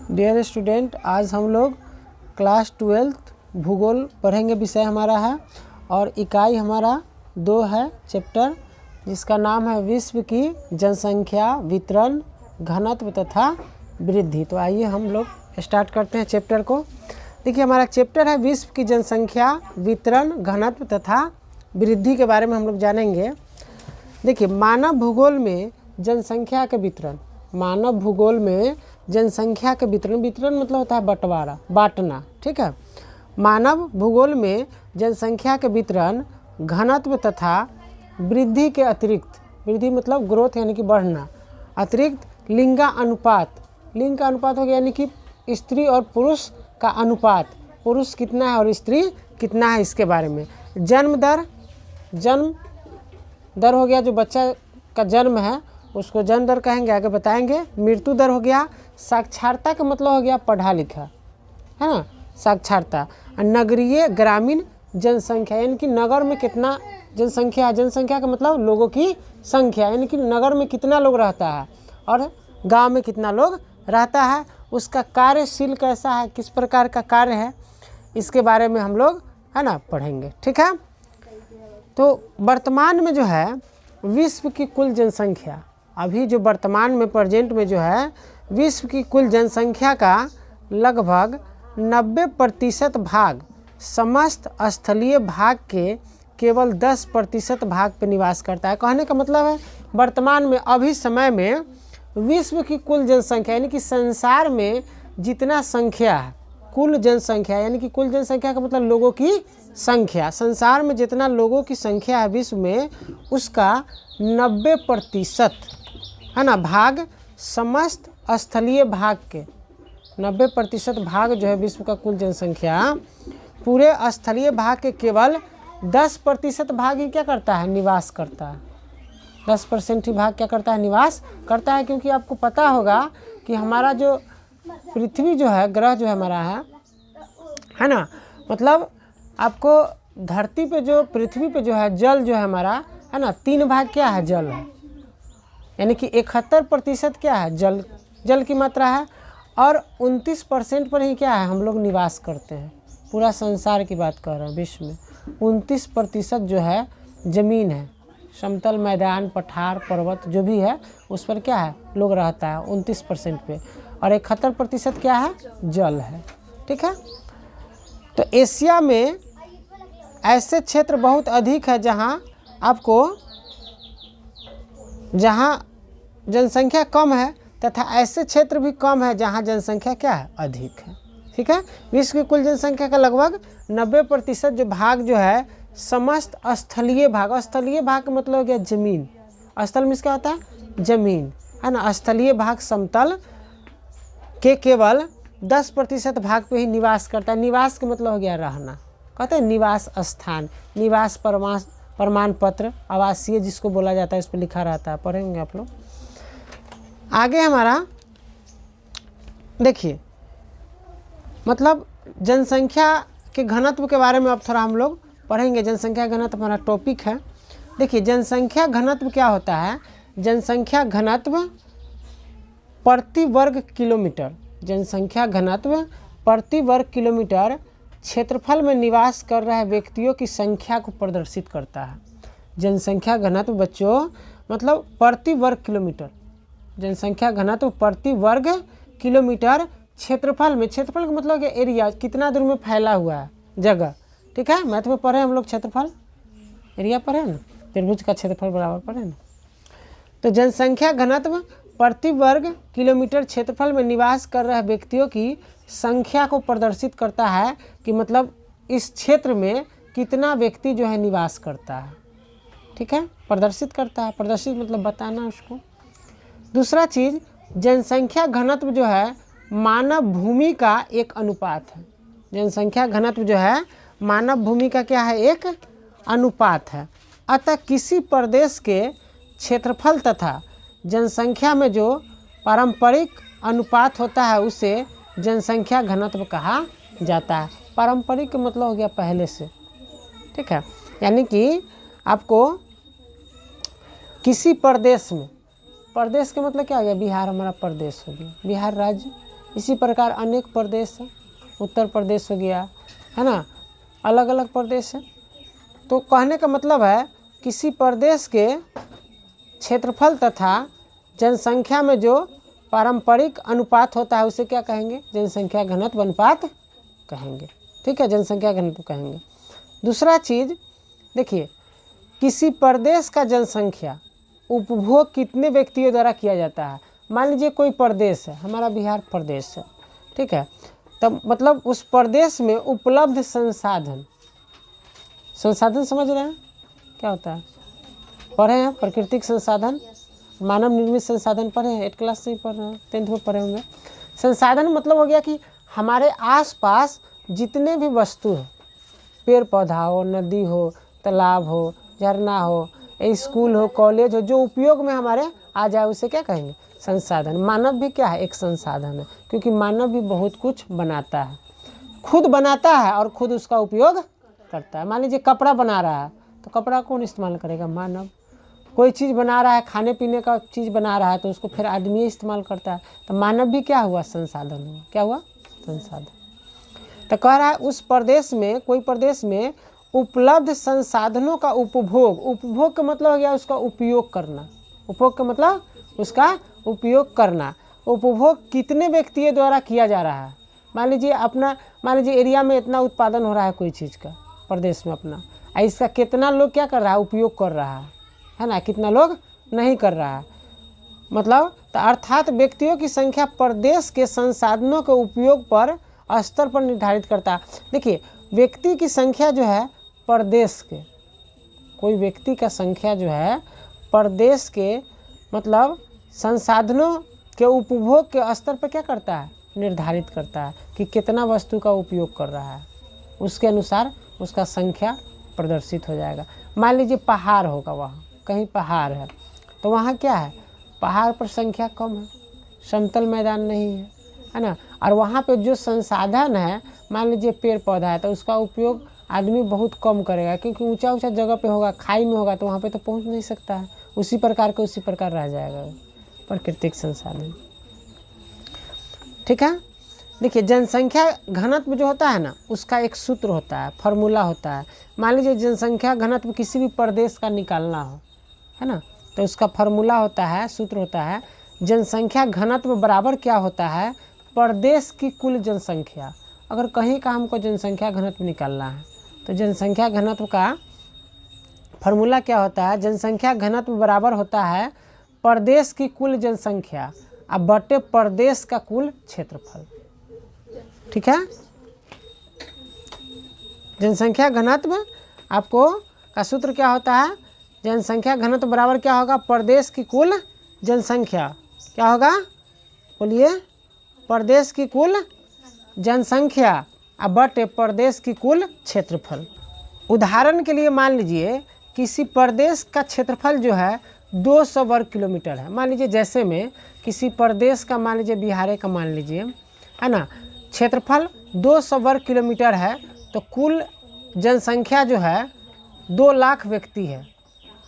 Dear student, आज हम लोग क्लास 12 भूगोल पढ़ेंगे। विषय हमारा है और इकाई हमारा 2 है चैप्टर, जिसका नाम है विश्व की जनसंख्या, वितरण, घनत्व तथा वृद्धि। तो आइए हम लोग स्टार्ट करते हैं चैप्टर को। देखिए, हमारा चैप्टर है विश्व की जनसंख्या, वितरण, घनत्व तथा वृद्धि के बारे में हम लोग जानेंगे। देखिए, मानव भूगोल में जनसंख्या के वितरण, मानव भूगोल में जनसंख्या के वितरण, वितरण मतलब होता है बंटवारा, बांटना, ठीक है। मानव भूगोल में जनसंख्या के वितरण, घनत्व तथा वृद्धि के अतिरिक्त, वृद्धि मतलब ग्रोथ यानी कि बढ़ना, अतिरिक्त लिंगा अनुपात, लिंग का अनुपात हो गया यानी कि स्त्री और पुरुष का अनुपात, पुरुष कितना है और स्त्री कितना है, इसके बारे में। जन्म दर हो गया, जो बच्चा का जन्म है उसको जन्म दर कहेंगे, आगे बताएंगे। मृत्यु दर हो गया। साक्षरता का मतलब हो गया पढ़ा लिखा, है ना, साक्षरता। नगरीय ग्रामीण जनसंख्या यानी कि नगर में कितना जनसंख्या है, जनसंख्या का मतलब लोगों की संख्या, यानी कि नगर में कितना लोग रहता है और गांव में कितना लोग रहता है, उसका कार्यशील कैसा है, किस प्रकार का कार्य है, इसके बारे में हम लोग, है ना, पढ़ेंगे, ठीक है। तो वर्तमान में जो है विश्व की कुल जनसंख्या, अभी जो वर्तमान में प्रेजेंट में जो है विश्व की कुल जनसंख्या का लगभग 90% भाग समस्त स्थलीय भाग के केवल 10% भाग पर निवास करता है। कहने का मतलब है वर्तमान में, अभी समय में विश्व की कुल जनसंख्या यानी कि संसार में जितना संख्या है, कुल जनसंख्या यानी कि कुल जनसंख्या का मतलब लोगों की संख्या, संसार में जितना लोगों की संख्या है विश्व में, उसका 90%, है ना, भाग समस्त स्थलीय भाग के 90% भाग जो है विश्व का कुल जनसंख्या, पूरे स्थलीय भाग के केवल 10% भाग ही क्या करता है, निवास करता है। 10% ही भाग क्या करता है, निवास करता है। क्योंकि आपको पता होगा कि हमारा जो पृथ्वी जो है, ग्रह जो है हमारा है ना, मतलब आपको धरती पे जो, पृथ्वी पे जो है जल जो है हमारा, है ना, 3 भाग क्या है, जल है, यानी कि 71% क्या है, जल की मात्रा है, और 29% पर ही क्या है, हम लोग निवास करते हैं। पूरा संसार की बात कर रहे हैं, विश्व में 29% जो है ज़मीन है, समतल मैदान, पठार, पर्वत जो भी है उस पर क्या है, लोग रहता है 29% पे, और 71% क्या है, जल है, ठीक है। तो एशिया में ऐसे क्षेत्र बहुत अधिक है जहाँ जनसंख्या कम है, तथा ऐसे क्षेत्र भी कम है जहाँ जनसंख्या क्या है, अधिक है, ठीक है। विश्व की कुल जनसंख्या का लगभग 90% जो भाग जो है समस्त स्थलीय भाग, स्थलीय भाग का मतलब हो गया जमीन, स्थल में इसका होता है जमीन, है ना, स्थलीय भाग समतल के केवल 10% भाग पे ही निवास करता है। निवास का मतलब हो गया रहना, कहते हैं निवास स्थान, निवास प्रमाण पत्र, आवासीय जिसको बोला जाता है, इस पर लिखा रहता है, पढ़ेंगे आप लोग आगे। हमारा देखिए, मतलब जनसंख्या के घनत्व के बारे में अब थोड़ा हम लोग पढ़ेंगे। जनसंख्या घनत्व हमारा टॉपिक है। देखिए, जनसंख्या घनत्व क्या होता है, जनसंख्या घनत्व प्रति वर्ग किलोमीटर, जनसंख्या घनत्व प्रति वर्ग किलोमीटर क्षेत्रफल में निवास कर रहे व्यक्तियों की संख्या को प्रदर्शित करता है। जनसंख्या घनत्व बच्चों मतलब प्रति वर्ग किलोमीटर, जनसंख्या घनत्व प्रति वर्ग किलोमीटर क्षेत्रफल में, क्षेत्रफल का मतलब है एरिया, कितना दूर में फैला हुआ है जगह, ठीक है। मैथ में पढ़े हम लोग क्षेत्रफल, एरिया पढ़े ना, त्रिभुज का क्षेत्रफल बराबर पढ़े ना। तो जनसंख्या घनत्व प्रति वर्ग किलोमीटर क्षेत्रफल में निवास कर रहे व्यक्तियों की संख्या को प्रदर्शित करता है, कि मतलब इस क्षेत्र में कितना व्यक्ति जो है निवास करता है, ठीक है, प्रदर्शित करता है। प्रदर्शित मतलब बताना उसको। दूसरा चीज़, जनसंख्या घनत्व जो है मानव भूमि का एक अनुपात है। जनसंख्या घनत्व जो है मानव भूमि का क्या है, एक अनुपात है। अतः किसी प्रदेश के क्षेत्रफल तथा जनसंख्या में जो पारंपरिक अनुपात होता है उसे जनसंख्या घनत्व कहा जाता है। पारंपरिक का मतलब हो गया पहले से, ठीक है, यानी कि आपको किसी प्रदेश में, प्रदेश का मतलब क्या हो गया, बिहार हमारा प्रदेश हो गया, बिहार राज्य, इसी प्रकार अनेक प्रदेश हैं, उत्तर प्रदेश हो गया, है ना, अलग अलग प्रदेश हैं। तो कहने का मतलब है किसी प्रदेश के क्षेत्रफल तथा जनसंख्या में जो पारंपरिक अनुपात होता है उसे क्या कहेंगे? जनसंख्या घनत्व अनुपात कहेंगे। ठीक है, जनसंख्या घनत्व कहेंगे। दूसरा चीज़ देखिए, किसी प्रदेश का जनसंख्या उपभोग कितने व्यक्तियों द्वारा किया जाता है। मान लीजिए कोई प्रदेश है, हमारा बिहार प्रदेश है, ठीक है, तब मतलब उस प्रदेश में उपलब्ध संसाधन, संसाधन समझ रहे हैं क्या होता है? पढ़े हैं प्राकृतिक संसाधन, मानव निर्मित संसाधन पढ़े हैं, 8 क्लास से ही पढ़ रहे हैं, 10th में पढ़े होंगे। संसाधन मतलब हो गया कि हमारे आसपास जितने भी वस्तु हो, पेड़ पौधा हो, नदी हो, तालाब हो, झरना हो, स्कूल हो, कॉलेज हो, जो उपयोग में हमारे आ जाए उसे क्या कहेंगे? संसाधन। मानव भी क्या है? एक संसाधन है, क्योंकि मानव भी बहुत कुछ बनाता है, खुद बनाता है और खुद उसका उपयोग करता है। मान लीजिए कपड़ा बना रहा है तो कपड़ा कौन इस्तेमाल करेगा? मानव। कोई चीज़ बना रहा है, खाने पीने का चीज़ बना रहा है तो उसको फिर आदमी इस्तेमाल करता है। तो मानव भी क्या हुआ? संसाधन हुआ। क्या हुआ? संसाधन। तो कह रहा है उस प्रदेश में, कोई प्रदेश में उपलब्ध संसाधनों का उपभोग, उपभोग का मतलब हो गया उसका उपयोग करना, उपभोग का मतलब उसका उपयोग करना। उपभोग कितने व्यक्तियों द्वारा किया जा रहा है? मान लीजिए एरिया में इतना उत्पादन हो रहा है कोई चीज़ का, प्रदेश में अपना, इसका कितना लोग क्या कर रहा है? उपयोग कर रहा है ना, कितना लोग नहीं कर रहा है। मतलब तो अर्थात व्यक्तियों की संख्या प्रदेश के संसाधनों के उपयोग पर स्तर पर निर्धारित करता है। देखिए, व्यक्ति की संख्या जो है प्रदेश के, कोई व्यक्ति का संख्या जो है प्रदेश के मतलब संसाधनों के उपभोग के स्तर पर क्या करता है? निर्धारित करता है कि कितना वस्तु का उपयोग कर रहा है, उसके अनुसार उसका संख्या प्रदर्शित हो जाएगा। मान लीजिए पहाड़ होगा, वहाँ कहीं पहाड़ है तो वहाँ क्या है? पहाड़ पर संख्या कम है, समतल मैदान नहीं है ना, और वहाँ पे जो संसाधन है, मान लीजिए पेड़ पौधा है तो उसका उपयोग आदमी बहुत कम करेगा, क्योंकि ऊंचा ऊंचा जगह पे होगा, खाई में होगा तो वहाँ पे तो पहुँच नहीं सकता है, उसी प्रकार रह जाएगा प्राकृतिक संसाधन। ठीक है, देखिए जनसंख्या घनत्व जो होता है ना, उसका एक सूत्र होता है, फार्मूला होता है। मान लीजिए जनसंख्या घनत्व किसी भी प्रदेश का निकालना हो, है ना, तो उसका फार्मूला होता है, सूत्र होता है, जनसंख्या घनत्व बराबर क्या होता है? प्रदेश की कुल जनसंख्या। अगर कहीं का हमको जनसंख्या घनत्व निकालना है तो जनसंख्या घनत्व का फार्मूला क्या होता है? जनसंख्या घनत्व बराबर होता है प्रदेश की कुल जनसंख्या अब बटे प्रदेश का कुल क्षेत्रफल। ठीक है, जनसंख्या घनत्व आपको का सूत्र क्या होता है? जनसंख्या घनत्व बराबर क्या होगा? प्रदेश की कुल जनसंख्या। क्या होगा? बोलिए। प्रदेश की कुल जनसंख्या अब बटे प्रदेश की कुल क्षेत्रफल। उदाहरण के लिए मान लीजिए किसी प्रदेश का क्षेत्रफल जो है 200 वर्ग किलोमीटर है। मान लीजिए जैसे में किसी प्रदेश का, मान लीजिए बिहार का मान लीजिए, है ना, क्षेत्रफल 200 वर्ग किलोमीटर है, तो कुल जनसंख्या जो है 2 लाख व्यक्ति है।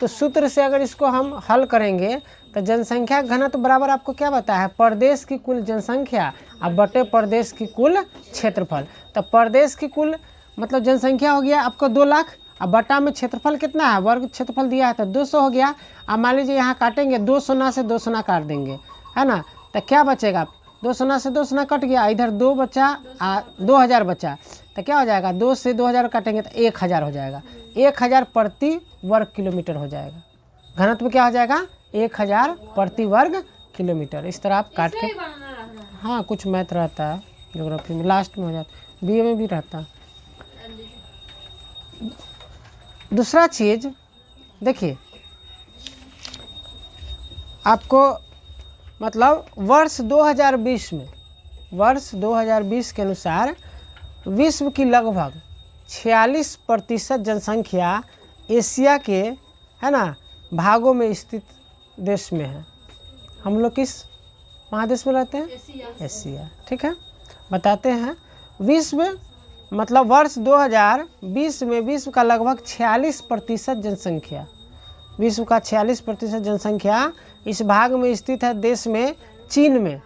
तो सूत्र से अगर इसको हम हल करेंगे तो जनसंख्या घनत्व बराबर आपको क्या बताया है? प्रदेश की कुल जनसंख्या अब बटे प्रदेश की कुल क्षेत्रफल। तो प्रदेश की कुल मतलब जनसंख्या हो गया आपको 2 लाख, अब बटा में क्षेत्रफल कितना है? वर्ग क्षेत्रफल दिया है तो 200 हो गया। अब मान लीजिए यहाँ काटेंगे, 2 शून्य से 2 शून्य काट देंगे, है ना, तो क्या बचेगा? 2 शून्य से 2 शून्य कट गया, इधर 2 बचा, 2000 बचा, तो क्या हो जाएगा? 2 से 2000 काटेंगे तो 1000 हो जाएगा। 1000 प्रति वर्ग किलोमीटर हो जाएगा। घनत्व क्या हो जाएगा? 1000 प्रति वर्ग किलोमीटर। इस तरह आप काट के, हाँ कुछ मैथ रहता है ज्योग्राफी में, लास्ट में हो जाता है, बीए में भी रहता है। दूसरा चीज़ देखिए, आपको मतलब वर्ष 2020 में, वर्ष 2020 के अनुसार विश्व की लगभग 46% जनसंख्या एशिया के, है ना, भागों में स्थित देश में है। हम लोग किस महादेश में रहते हैं? एशिया। ठीक है, बताते हैं। विश्व मतलब वर्ष 2020 में विश्व का लगभग 46% जनसंख्या, विश्व का 46% जनसंख्या इस भाग में स्थित है देश में, चीन में,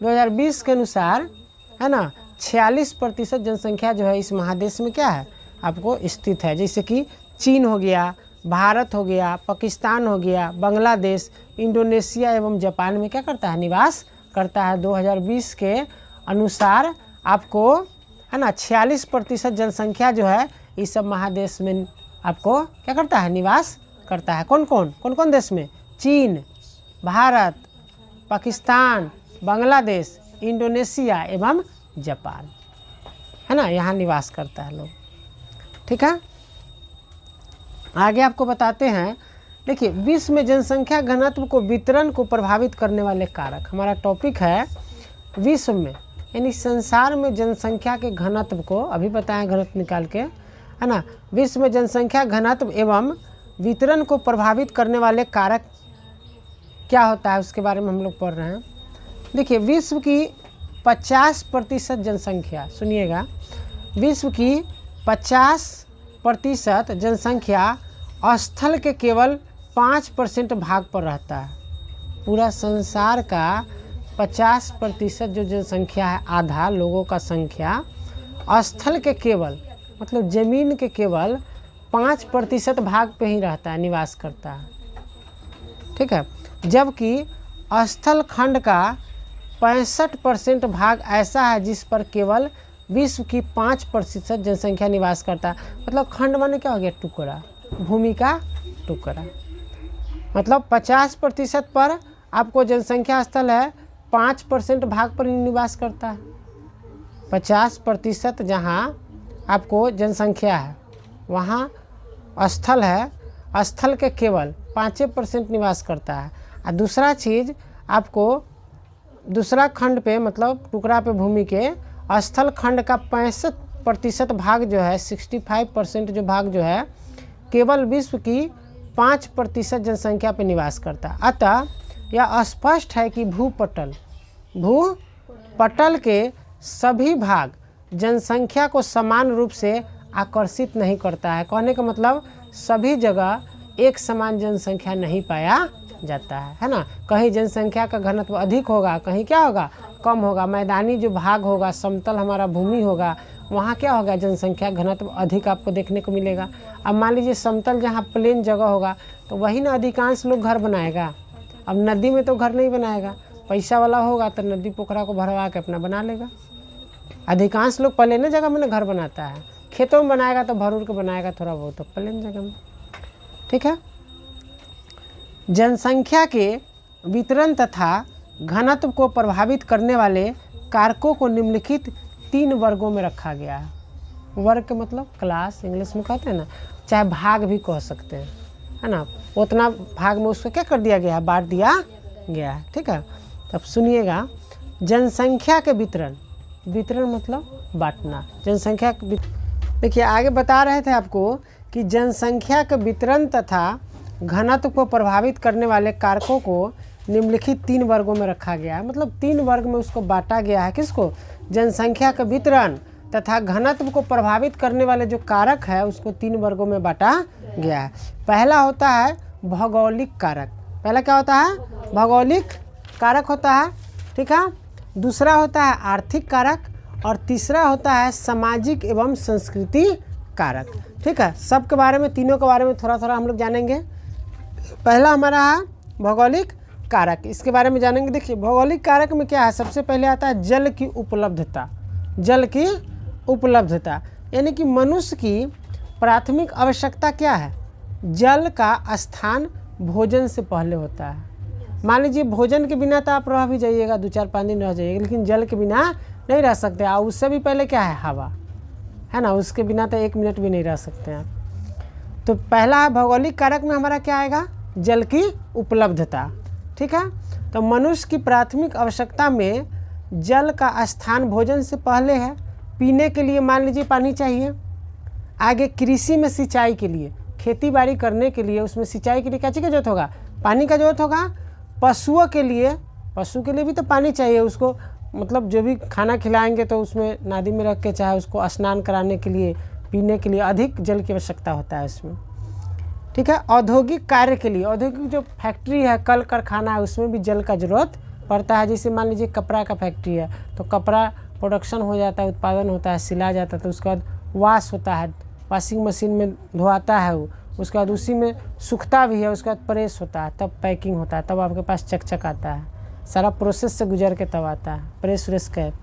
2020 के अनुसार, है ना, 46% जनसंख्या जो है इस महादेश में क्या है आपको स्थित है। जैसे कि चीन हो गया, भारत हो गया, पाकिस्तान हो गया, बांग्लादेश, इंडोनेशिया एवं जापान में क्या करता है, निवास करता है। 2020 के अनुसार आपको, है ना, 46% जनसंख्या जो है इस सब महादेश में आपको क्या करता है, निवास करता है। कौन कौन देश में? चीन, भारत, पाकिस्तान, बांग्लादेश, इंडोनेशिया एवं जापान, है ना, यहाँ निवास करता है लोग। ठीक है, आगे आपको बताते हैं। देखिए, विश्व में जनसंख्या घनत्व को वितरण को प्रभावित करने वाले कारक, हमारा टॉपिक है विश्व में, यानी संसार में जनसंख्या के घनत्व को, अभी बताएं घनत्व निकाल के, है ना, विश्व में जनसंख्या घनत्व एवं वितरण को प्रभावित करने वाले कारक क्या होता है उसके बारे में हम लोग पढ़ रहे हैं। देखिए, विश्व की 50% जनसंख्या, सुनिएगा, विश्व की 50% जनसंख्या स्थल के केवल 5% भाग पर रहता है। पूरा संसार का 50% जो जनसंख्या है, आधा लोगों का संख्या स्थल के केवल, मतलब ज़मीन के केवल 5% भाग पे ही रहता है, निवास करता है। ठीक है, जबकि स्थल खंड का 65% भाग ऐसा है जिस पर केवल विश्व की 5% जनसंख्या निवास करता है। मतलब खंड माने क्या हो गया, टुकड़ा, भूमि का टुकड़ा। मतलब 50% पर आपको जनसंख्या स्थल है, 5% भाग पर निवास करता है। 50% जहाँ आपको जनसंख्या है वहाँ स्थल है, स्थल के केवल 5% निवास करता है। और दूसरा चीज़ आपको दूसरा खंड पे, मतलब टुकड़ा पे भूमि के स्थल खंड का 65% भाग जो है, 65% जो भाग जो है केवल विश्व की 5% जनसंख्या पे निवास करता है। अतः यह स्पष्ट है कि भूपटल के सभी भाग जनसंख्या को समान रूप से आकर्षित नहीं करता है। कहने का मतलब सभी जगह एक समान जनसंख्या नहीं पाया जाता है ना। कहीं जनसंख्या का घनत्व अधिक होगा, कहीं क्या होगा, कम होगा। मैदानी जो भाग होगा, समतल हमारा भूमि होगा, वहाँ क्या होगा, जनसंख्या घनत्व अधिक आपको देखने को मिलेगा। अब मान लीजिए समतल जहाँ प्लेन जगह होगा तो वही ना अधिकांश लोग घर बनाएगा। अब नदी में तो घर नहीं बनाएगा, पैसा वाला होगा तो नदी पोखरा को भरवा के अपना बना लेगा। अधिकांश लोग प्लेन जगह में ना घर बनाता है, खेतों में बनाएगा तो भर के बनाएगा थोड़ा बहुत, तो प्लेन जगह में। ठीक है, जनसंख्या के वितरण तथा घनत्व को प्रभावित करने वाले कारकों को निम्नलिखित 3 वर्गों में रखा गया है। वर्ग मतलब क्लास, इंग्लिश में कहते हैं ना, चाहे भाग भी कह सकते हैं, है ना। उतना भाग में उसको क्या कर दिया गया है, बांट दिया गया है। ठीक है, तब सुनिएगा, जनसंख्या के वितरण, वितरण मतलब बांटना, जनसंख्या के। देखिए आगे बता रहे थे आपको कि जनसंख्या के वितरण तथा घनत्व को प्रभावित करने वाले कारकों को निम्नलिखित 3 वर्गों में रखा गया है। मतलब 3 वर्ग में उसको बांटा गया है। किसको? जनसंख्या का वितरण तथा घनत्व को प्रभावित करने वाले जो कारक है उसको 3 वर्गों में बांटा गया है। पहला होता है भौगोलिक कारक। पहला क्या होता है? भौगोलिक कारक होता है। ठीक है, दूसरा होता है आर्थिक कारक और तीसरा होता है सामाजिक एवं संस्कृति कारक। ठीक है, सबके बारे में, तीनों के बारे में थोड़ा थोड़ा हम लोग जानेंगे। पहला हमारा है भौगोलिक कारक, इसके बारे में जानेंगे। देखिए भौगोलिक कारक में क्या है, सबसे पहले आता है जल की उपलब्धता। जल की उपलब्धता यानी कि मनुष्य की प्राथमिक आवश्यकता क्या है? जल का स्थान भोजन से पहले होता है। मान लीजिए भोजन के बिना तो आप रह भी जाइएगा, 2-4-5 दिन रह जाइएगा, लेकिन जल के बिना नहीं रह सकते। और उससे भी पहले क्या है? हवा, है ना, उसके बिना तो 1 मिनट भी नहीं रह सकते हैं। तो पहला भौगोलिक कारक में हमारा क्या आएगा? जल की उपलब्धता। ठीक है, तो मनुष्य की प्राथमिक आवश्यकता में जल का स्थान भोजन से पहले है। पीने के लिए मान लीजिए पानी चाहिए। आगे कृषि में सिंचाई के लिए, खेती बाड़ी करने के लिए, उसमें सिंचाई के लिए क्या चीज़ का जरूरत होगा? पानी का जरूरत होगा। पशुओं के लिए, पशु के लिए भी तो पानी चाहिए। उसको मतलब जो भी खाना खिलाएंगे तो उसमें नादी में रख के, चाहे उसको स्नान कराने के लिए, पीने के लिए अधिक जल की आवश्यकता होता है इसमें। ठीक है, औद्योगिक कार्य के लिए, औद्योगिक जो फैक्ट्री है, कल कारखाना है, उसमें भी जल का जरूरत पड़ता है। जैसे मान लीजिए कपड़ा का फैक्ट्री है तो कपड़ा प्रोडक्शन हो जाता है, उत्पादन होता है, सिला जाता है, तो उसके बाद वॉश होता है, वॉशिंग मशीन में धोआता है वो, उसके बाद उसी में सूखता भी है, उसके बाद प्रेस होता है, तब पैकिंग होता है, तब आपके पास चकचक आता है, सारा प्रोसेस से गुजर के तब आता है प्रेस व्रेस कैप।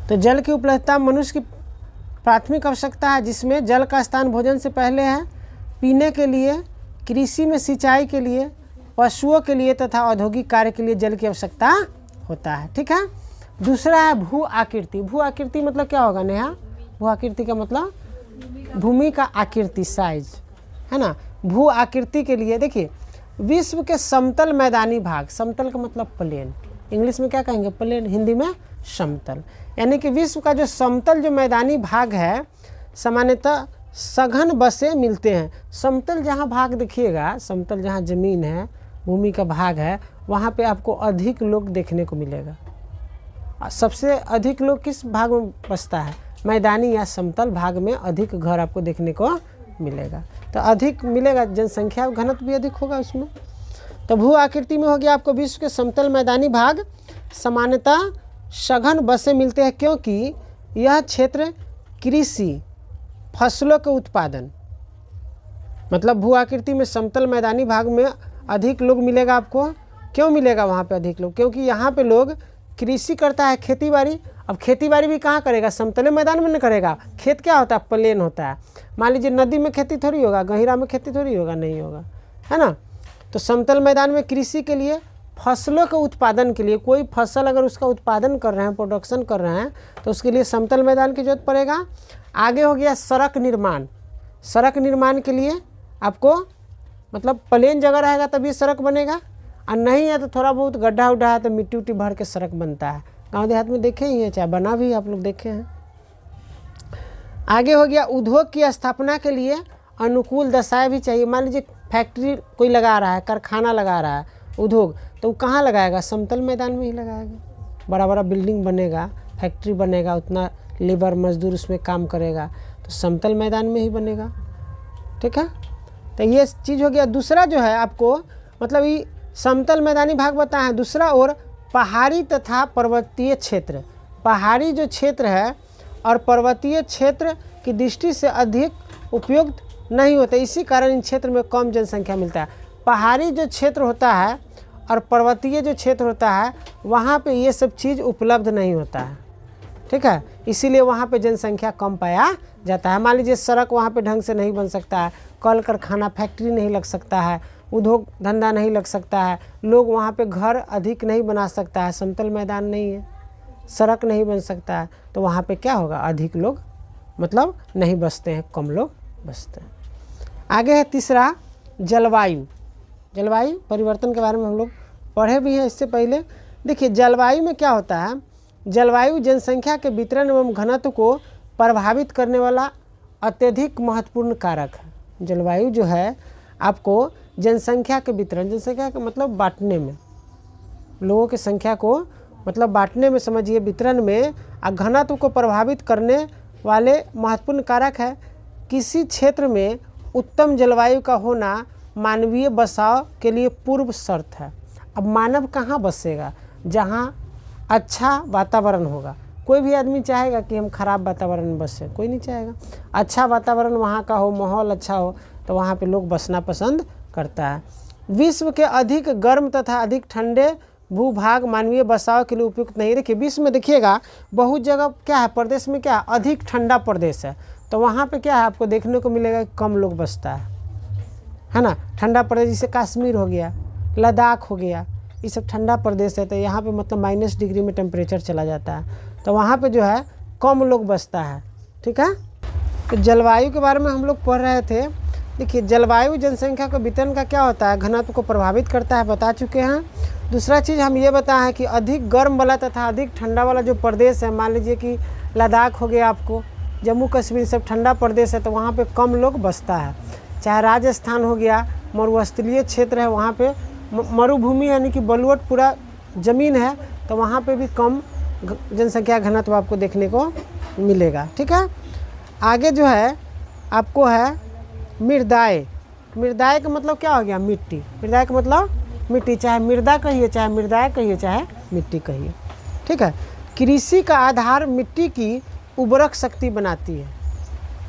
तो जल की उपलब्धता मनुष्य की प्राथमिक आवश्यकता है, जिसमें जल का स्थान भोजन से पहले है, पीने के लिए, कृषि में सिंचाई के लिए, पशुओं के लिए तथा औद्योगिक कार्य के लिए जल की आवश्यकता होता है। ठीक है। दूसरा है भू आकृति। भू आकृति मतलब क्या होगा नेहा? भू आकृति का मतलब भूमि का आकृति, साइज, है ना। भू आकृति के लिए देखिए, विश्व के समतल मैदानी भाग, समतल का मतलब प्लेन, इंग्लिश में क्या कहेंगे? प्लेन, हिंदी में समतल, यानी कि विश्व का जो समतल जो मैदानी भाग है, सामान्यतः सघन बसे मिलते हैं। समतल जहाँ भाग देखिएगा, समतल जहाँ ज़मीन है, भूमि का भाग है, वहाँ पे आपको अधिक लोग देखने को मिलेगा। सबसे अधिक लोग किस भाग में बसता है? मैदानी या समतल भाग में अधिक घर आपको देखने को मिलेगा, तो अधिक मिलेगा, जनसंख्या घनत्व भी अधिक होगा उसमें। तो भू आकृति में हो गया आपको विश्व के समतल मैदानी भाग, सामान्यतः सघन बसे मिलते हैं, क्योंकि यह क्षेत्र कृषि फसलों के उत्पादन, मतलब भू आकृति में समतल मैदानी भाग में अधिक लोग मिलेगा आपको। क्यों मिलेगा वहाँ पे अधिक लोग? क्योंकि यहाँ पे लोग कृषि करता है, खेती बाड़ी। अब खेती बाड़ी भी कहाँ करेगा? समतले मैदान में न करेगा। खेत क्या होता है? प्लेन होता है। मान लीजिए नदी में खेती थोड़ी होगा, गहिरा में खेती थोड़ी होगा, नहीं होगा, है ना। तो समतल मैदान में कृषि के लिए, फसलों के उत्पादन के लिए, कोई फसल अगर उसका उत्पादन कर रहे हैं, प्रोडक्शन कर रहे हैं, तो उसके लिए समतल मैदान की जरूरत पड़ेगा। आगे हो गया सड़क निर्माण। सड़क निर्माण के लिए आपको मतलब प्लेन जगह रहेगा तभी सड़क बनेगा, और नहीं है तो थोड़ा बहुत गड्ढा उड्ढा है तो मिट्टी उट्टी भर के सड़क बनता है। गांव देहात में देखे ही हैं, चाहे बना भी आप लोग देखे हैं। आगे हो गया उद्योग की स्थापना के लिए अनुकूल दशाएं भी चाहिए। मान लीजिए फैक्ट्री कोई लगा रहा है, कारखाना लगा रहा है, उद्योग, तो वो कहाँ लगाएगा? समतल मैदान में ही लगाएगा। बड़ा बड़ा बिल्डिंग बनेगा, फैक्ट्री बनेगा, उतना लेबर मजदूर उसमें काम करेगा, तो समतल मैदान में ही बनेगा। ठीक है। तो ये चीज़ हो गया। दूसरा जो है आपको मतलब ये समतल मैदानी भाग बताए हैं। दूसरा और पहाड़ी तथा पर्वतीय क्षेत्र। पहाड़ी जो क्षेत्र है और पर्वतीय क्षेत्र की दृष्टि से अधिक उपयुक्त नहीं होते, इसी कारण इन क्षेत्र में कम जनसंख्या मिलता है। पहाड़ी जो क्षेत्र होता है और पर्वतीय जो क्षेत्र होता है, वहाँ पे ये सब चीज़ उपलब्ध नहीं होता है। ठीक है, इसीलिए वहाँ पे जनसंख्या कम पाया जाता है। मान लीजिए सड़क वहाँ पे ढंग से नहीं बन सकता है, कल कारखाना फैक्ट्री नहीं लग सकता है, उद्योग धंधा नहीं लग सकता है, लोग वहाँ पे घर अधिक नहीं बना सकता है, समतल मैदान नहीं है, सड़क नहीं बन सकता है, तो वहाँ पे क्या होगा? अधिक लोग मतलब नहीं बसते हैं, कम लोग बसते हैं। आगे है तीसरा जलवायु। जलवायु परिवर्तन के बारे में हम लोग पढ़े भी हैं इससे पहले। देखिए जलवायु में क्या होता है? जलवायु जनसंख्या के वितरण एवं घनत्व को प्रभावित करने वाला अत्यधिक महत्वपूर्ण कारक है। जलवायु जो है आपको जनसंख्या के वितरण, जनसंख्या का मतलब बांटने में, लोगों की संख्या को मतलब बांटने में समझिए, वितरण में, और घनत्व को प्रभावित करने वाले महत्वपूर्ण कारक है। किसी क्षेत्र में उत्तम जलवायु का होना मानवीय बसाव के लिए पूर्व शर्त है। अब मानव कहाँ बसेगा? जहाँ अच्छा वातावरण होगा। कोई भी आदमी चाहेगा कि हम खराब वातावरण में बसे? कोई नहीं चाहेगा। अच्छा वातावरण वहाँ का हो, माहौल अच्छा हो, तो वहाँ पे लोग बसना पसंद करता है। विश्व के अधिक गर्म तथा अधिक ठंडे भूभाग मानवीय बसाव के लिए उपयुक्त नहीं। देखिए विश्व में देखिएगा बहुत जगह क्या है, प्रदेश में क्या है, अधिक ठंडा प्रदेश है, तो वहाँ पे क्या है आपको देखने को मिलेगा कि कम लोग बसता है ना। ठंडा प्रदेश जैसे कश्मीर हो गया, लद्दाख हो गया, ये सब ठंडा प्रदेश है, तो यहाँ पे मतलब -डिग्री में टेम्परेचर चला जाता है, तो वहाँ पे जो है कम लोग बसता है। ठीक है। तो जलवायु के बारे में हम लोग पढ़ रहे थे। देखिए जलवायु जनसंख्या के वितरण का क्या होता है? घनत्व को प्रभावित करता है, बता चुके हैं। दूसरा चीज़ हम ये बताएं हैं कि अधिक गर्म वाला तथा अधिक ठंडा वाला जो प्रदेश है, मान लीजिए कि लद्दाख हो गया, आपको जम्मू कश्मीर सब ठंडा प्रदेश है, तो वहाँ पे कम लोग बसता है। चाहे राजस्थान हो गया, मरुस्थलीय क्षेत्र है, वहाँ पे मरुभूमि यानी कि बलुअट पूरा ज़मीन है, तो वहाँ पे भी कम जनसंख्या घनत्व आपको देखने को मिलेगा। ठीक है। आगे जो है आपको है मृदाएँ। मृदाएँ का मतलब क्या हो गया? मिट्टी। मृदाएँ का मतलब मिट्टी, चाहे मृदा कहिए, चाहे मृदाएँ कहिए, चाहे मिट्टी कहिए। ठीक है। कृषि का आधार मिट्टी की उर्वरक शक्ति बनाती है।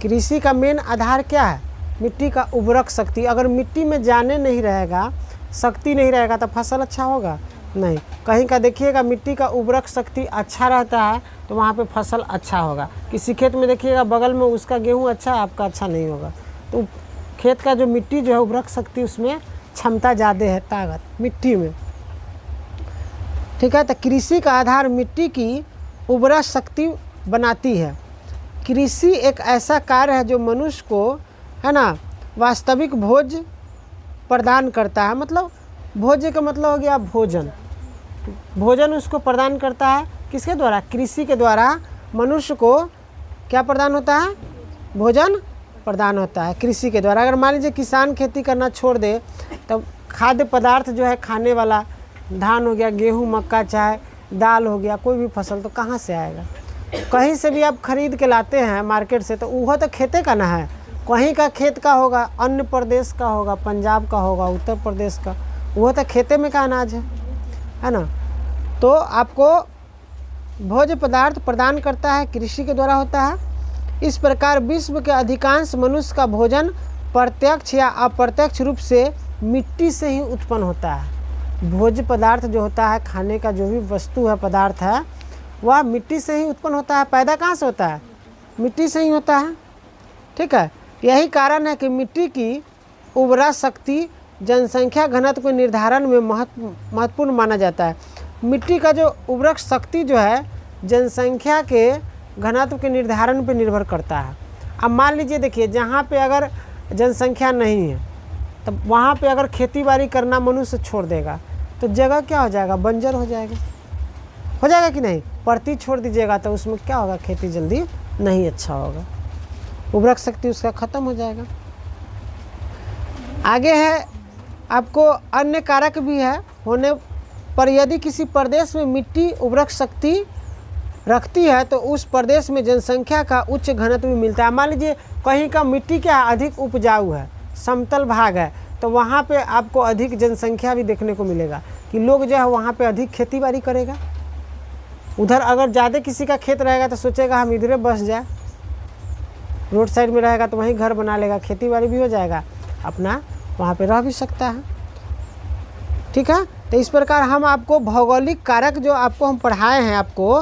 कृषि का मेन आधार क्या है? मिट्टी का उर्वरक शक्ति। अगर मिट्टी में जाने नहीं रहेगा, शक्ति नहीं रहेगा तो फसल अच्छा होगा नहीं। कहीं का देखिएगा मिट्टी का उर्वरक शक्ति अच्छा रहता है तो वहाँ पे फसल अच्छा होगा। किसी खेत में देखिएगा बगल में उसका गेहूँ अच्छा है, आपका अच्छा नहीं होगा। तो खेत का जो मिट्टी जो है उर्वरक शक्ति, उसमें क्षमता ज़्यादा है, ताकत मिट्टी में। ठीक है। तो कृषि का आधार मिट्टी की उर्वरक शक्ति बनाती है। कृषि एक ऐसा कार्य है जो मनुष्य को, है ना, वास्तविक भोज प्रदान करता है। मतलब भोज्य का मतलब हो गया भोजन। भोजन उसको प्रदान करता है किसके द्वारा? कृषि के द्वारा मनुष्य को क्या प्रदान होता है? भोजन प्रदान होता है कृषि के द्वारा। अगर मान लीजिए किसान खेती करना छोड़ दे तो खाद्य पदार्थ जो है खाने वाला, धान हो गया, गेहूँ, मक्का, चाहे दाल हो गया, कोई भी फसल, तो कहाँ से आएगा? कहीं से भी आप खरीद के लाते हैं मार्केट से, तो वह तो खेते का ना है, कहीं का खेत का होगा, अन्य प्रदेश का होगा, पंजाब का होगा, उत्तर प्रदेश का, वह तो खेते में का अनाज है ना। तो आपको भोज्य पदार्थ प्रदान करता है, कृषि के द्वारा होता है। इस प्रकार विश्व के अधिकांश मनुष्य का भोजन प्रत्यक्ष या अप्रत्यक्ष रूप से मिट्टी से ही उत्पन्न होता है। भोज्य पदार्थ जो होता है, खाने का जो भी वस्तु है, पदार्थ है, वह मिट्टी से ही उत्पन्न होता है। पैदा कहाँ से होता है? मिट्टी से ही होता है। ठीक है। यही कारण है कि मिट्टी की उर्वरा शक्ति जनसंख्या घनत्व के निर्धारण में महत्वपूर्ण माना जाता है। मिट्टी का जो उर्वरक शक्ति जो है जनसंख्या के घनत्व के निर्धारण पर निर्भर करता है। अब मान लीजिए, देखिए, जहाँ पे अगर जनसंख्या नहीं है तब वहाँ पे अगर खेती बाड़ी करना मनुष्य छोड़ देगा तो जगह क्या हो जाएगा? बंजर हो जाएगा। हो जाएगा कि नहीं? परती छोड़ दीजिएगा तो उसमें क्या होगा? खेती जल्दी नहीं अच्छा होगा, उर्वरक शक्ति उसका ख़त्म हो जाएगा। आगे है आपको अन्य कारक भी है होने पर। यदि किसी प्रदेश में मिट्टी उर्वरक शक्ति रखती है तो उस प्रदेश में जनसंख्या का उच्च घनत्व भी मिलता है। मान लीजिए कहीं का मिट्टी क्या अधिक उपजाऊ है, समतल भाग है, तो वहाँ पे आपको अधिक जनसंख्या भी देखने को मिलेगा कि लोग जो है वहाँ पे अधिक खेती बाड़ी करेगा। उधर अगर ज़्यादा किसी का खेत रहेगा तो सोचेगा हम इधरे बस जाए, रोड साइड में रहेगा तो वहीं घर बना लेगा, खेती बाड़ी भी हो जाएगा, अपना वहाँ पे रह भी सकता है। ठीक है। तो इस प्रकार हम आपको भौगोलिक कारक जो आपको हम पढ़ाए हैं, आपको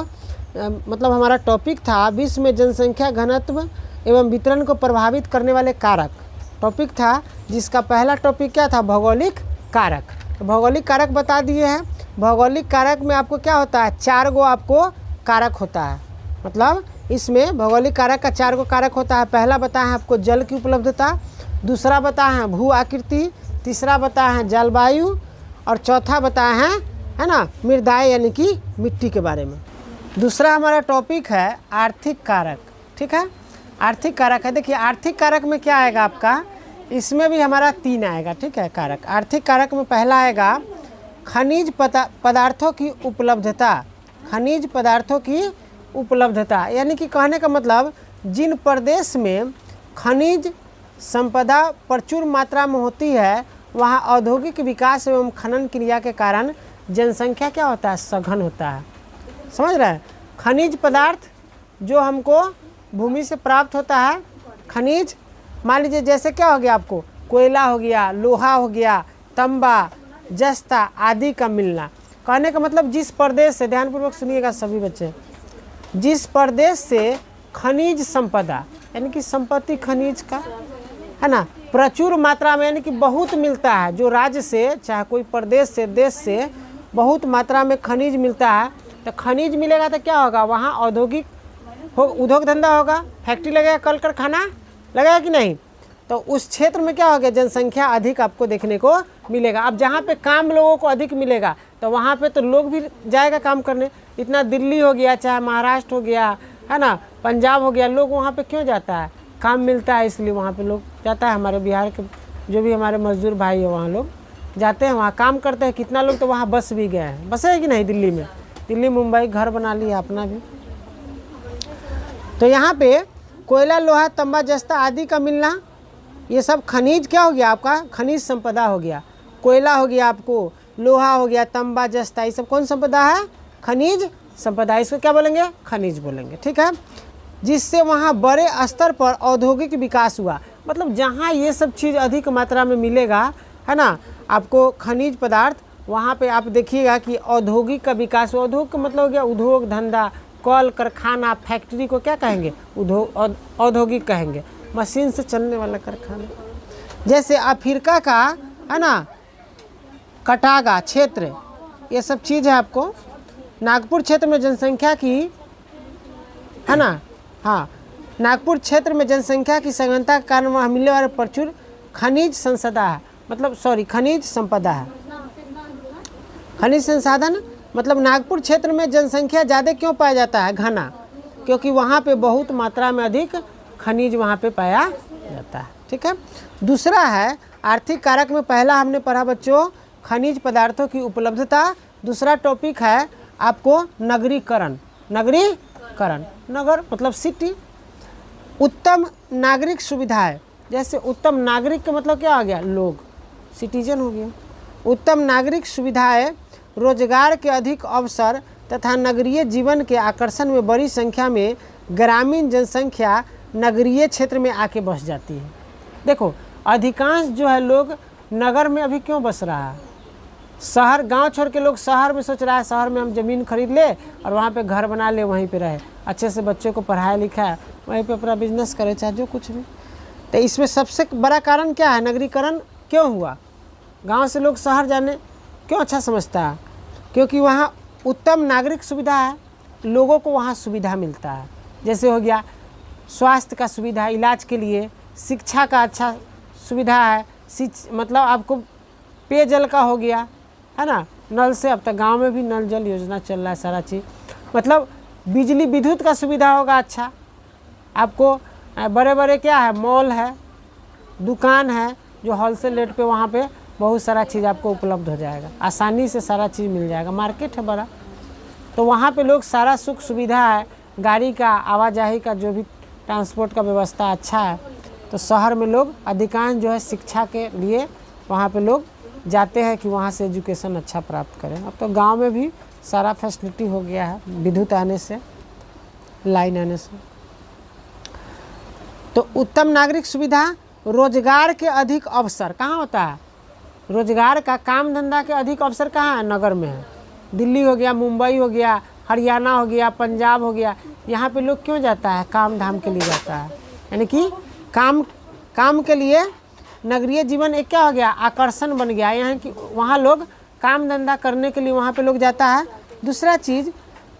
मतलब हमारा टॉपिक था विश्व में जनसंख्या घनत्व एवं वितरण को प्रभावित करने वाले कारक, टॉपिक था जिसका पहला टॉपिक क्या था? भौगोलिक कारक। तो भौगोलिक कारक बता दिए हैं। भौगोलिक कारक में आपको क्या होता है? 4 गो आपको कारक होता है। मतलब इसमें भौगोलिक कारक का 4 गो कारक होता है। पहला बताया है आपको जल की उपलब्धता, दूसरा बताया है भू आकृति, तीसरा बताया है जलवायु, और चौथा बताया है ना, मृदाएँ यानी कि मिट्टी के बारे में। दूसरा हमारा टॉपिक है आर्थिक कारक। ठीक है। आर्थिक कारक है। देखिए आर्थिक कारक में क्या आएगा आपका? इसमें भी हमारा 3 आएगा। ठीक है। कारक आर्थिक कारक में पहला आएगा खनिज पदार्थों की उपलब्धता। खनिज पदार्थों की उपलब्धता यानी कि कहने का मतलब जिन प्रदेश में खनिज संपदा प्रचुर मात्रा में होती है वहाँ औद्योगिक विकास एवं खनन क्रिया के कारण जनसंख्या क्या होता है? सघन होता है। समझ रहे हैं? खनिज पदार्थ जो हमको भूमि से प्राप्त होता है, खनिज, मान लीजिए जैसे क्या हो गया आपको? कोयला हो गया, लोहा हो गया, तांबा, जस्ता आदि का मिलना। कहने का मतलब जिस प्रदेश से, ध्यानपूर्वक सुनिएगा सभी बच्चे, जिस प्रदेश से खनिज संपदा यानी कि संपत्ति खनिज का, है ना, प्रचुर मात्रा में यानी कि बहुत मिलता है, जो राज्य से चाहे कोई प्रदेश से, देश से बहुत मात्रा में खनिज मिलता है, तो खनिज मिलेगा तो क्या होगा? वहाँ औद्योगिक उद्योग धंधा होगा, फैक्ट्री लगेगा, कल कारखाना लगेगा कि नहीं? तो उस क्षेत्र में क्या हो गया? जनसंख्या अधिक आपको देखने को मिलेगा। अब जहाँ पे काम लोगों को अधिक मिलेगा तो वहाँ पे तो लोग भी जाएगा काम करने। इतना दिल्ली हो गया, चाहे महाराष्ट्र हो गया, है ना, पंजाब हो गया, लोग वहाँ पे क्यों जाता है? काम मिलता है इसलिए वहाँ पे लोग जाता है। हमारे बिहार के जो भी हमारे मजदूर भाई है वहाँ लोग जाते हैं, वहाँ काम करते हैं। कितना लोग तो वहाँ बस भी गए हैं, बसे है कि नहीं? दिल्ली में, दिल्ली मुंबई घर बना लिया अपना भी। तो यहाँ पे कोयला, लोहा, तांबा, जस्ता आदि का मिलना, ये सब खनिज क्या हो गया आपका? खनिज संपदा हो गया। कोयला हो गया आपको, लोहा हो गया, तांबा, जस्ता, ये सब कौन संपदा है? खनिज संपदा। इसको क्या बोलेंगे? खनिज बोलेंगे। ठीक है, जिससे वहाँ बड़े स्तर पर औद्योगिक विकास हुआ। मतलब जहाँ ये सब चीज़ अधिक मात्रा में मिलेगा, है ना, आपको खनिज पदार्थ, वहाँ पे आप देखिएगा कि औद्योगिक का विकास। उद्योग का मतलब हो गया उद्योग धंधा, कल कारखाना, फैक्ट्री को क्या कहेंगे? औद्योगिक कहेंगे, मशीन से चलने वाला कारखाना। जैसे अफ्रीका का, है ना, कटागा क्षेत्र, ये सब चीज़ है आपको। नागपुर क्षेत्र में जनसंख्या की, है ना, हाँ, नागपुर क्षेत्र में जनसंख्या की सघनता के कारण वहाँ मिलने वाले प्रचुर खनिज संसदा है, मतलब सॉरी खनिज संपदा है। खनिज संसाधन मतलब नागपुर क्षेत्र में जनसंख्या ज़्यादा क्यों पाया जाता है? घना, क्योंकि वहाँ पे बहुत मात्रा में अधिक खनिज वहाँ पे पाया जाता है। ठीक है, दूसरा है आर्थिक कारक में पहला हमने पढ़ा बच्चों खनिज पदार्थों की उपलब्धता। दूसरा टॉपिक है आपको नगरीकरण। नगरीकरण, नगर मतलब सिटी। उत्तम नागरिक सुविधाएं, जैसे उत्तम नागरिक का मतलब क्या हो गया? लोग, सिटीजन हो गया। उत्तम नागरिक सुविधाएं, रोजगार के अधिक अवसर तथा नगरीय जीवन के आकर्षण में बड़ी संख्या में ग्रामीण जनसंख्या नगरीय क्षेत्र में आके बस जाती है। देखो अधिकांश जो है लोग नगर में अभी क्यों बस रहा है? शहर, गांव छोड़ के लोग शहर में सोच रहा है शहर में हम ज़मीन खरीद ले और वहाँ पे घर बना ले, वहीं पे रहे, अच्छे से बच्चों को पढ़ाया लिखाया, वहीं पे अपना बिजनेस करे, चाहे जो कुछ भी। तो इसमें सबसे बड़ा कारण क्या है? नगरीकरण क्यों हुआ? गांव से लोग शहर जाने क्यों अच्छा समझता है? क्योंकि वहाँ उत्तम नागरिक सुविधा है, लोगों को वहाँ सुविधा मिलता है। जैसे हो गया स्वास्थ्य का सुविधा, इलाज के लिए, शिक्षा का अच्छा सुविधा है, मतलब आपको पेयजल का हो गया, है ना, नल से। अब तक गांव में भी नल जल योजना चल रहा है, सारा चीज़। मतलब बिजली विद्युत का सुविधा होगा अच्छा आपको। बड़े बड़े क्या है? मॉल है, दुकान है, जो होलसेल रेट पे वहाँ पे बहुत सारा चीज़ आपको उपलब्ध हो जाएगा, आसानी से सारा चीज़ मिल जाएगा। मार्केट है बड़ा, तो वहाँ पे लोग सारा सुख सुविधा है, गाड़ी का, आवाजाही का, जो भी ट्रांसपोर्ट का व्यवस्था अच्छा है। तो शहर में लोग अधिकांश जो है शिक्षा के लिए वहाँ पे लोग जाते हैं कि वहाँ से एजुकेशन अच्छा प्राप्त करें। अब तो गांव में भी सारा फैसिलिटी हो गया है, विद्युत आने से, लाइन आने से। तो उत्तम नागरिक सुविधा, रोजगार के अधिक अवसर कहाँ होता है? रोजगार का, काम धंधा के अधिक अवसर कहाँ है? नगर में है। दिल्ली हो गया, मुंबई हो गया, हरियाणा हो गया, पंजाब हो गया, यहाँ पे लोग क्यों जाता है? काम धाम के लिए जाता है, यानी कि काम के लिए नगरीय जीवन एक क्या हो गया? आकर्षण बन गया। यहाँ कि वहाँ लोग काम धंधा करने के लिए वहाँ पे लोग जाता है। दूसरा चीज़,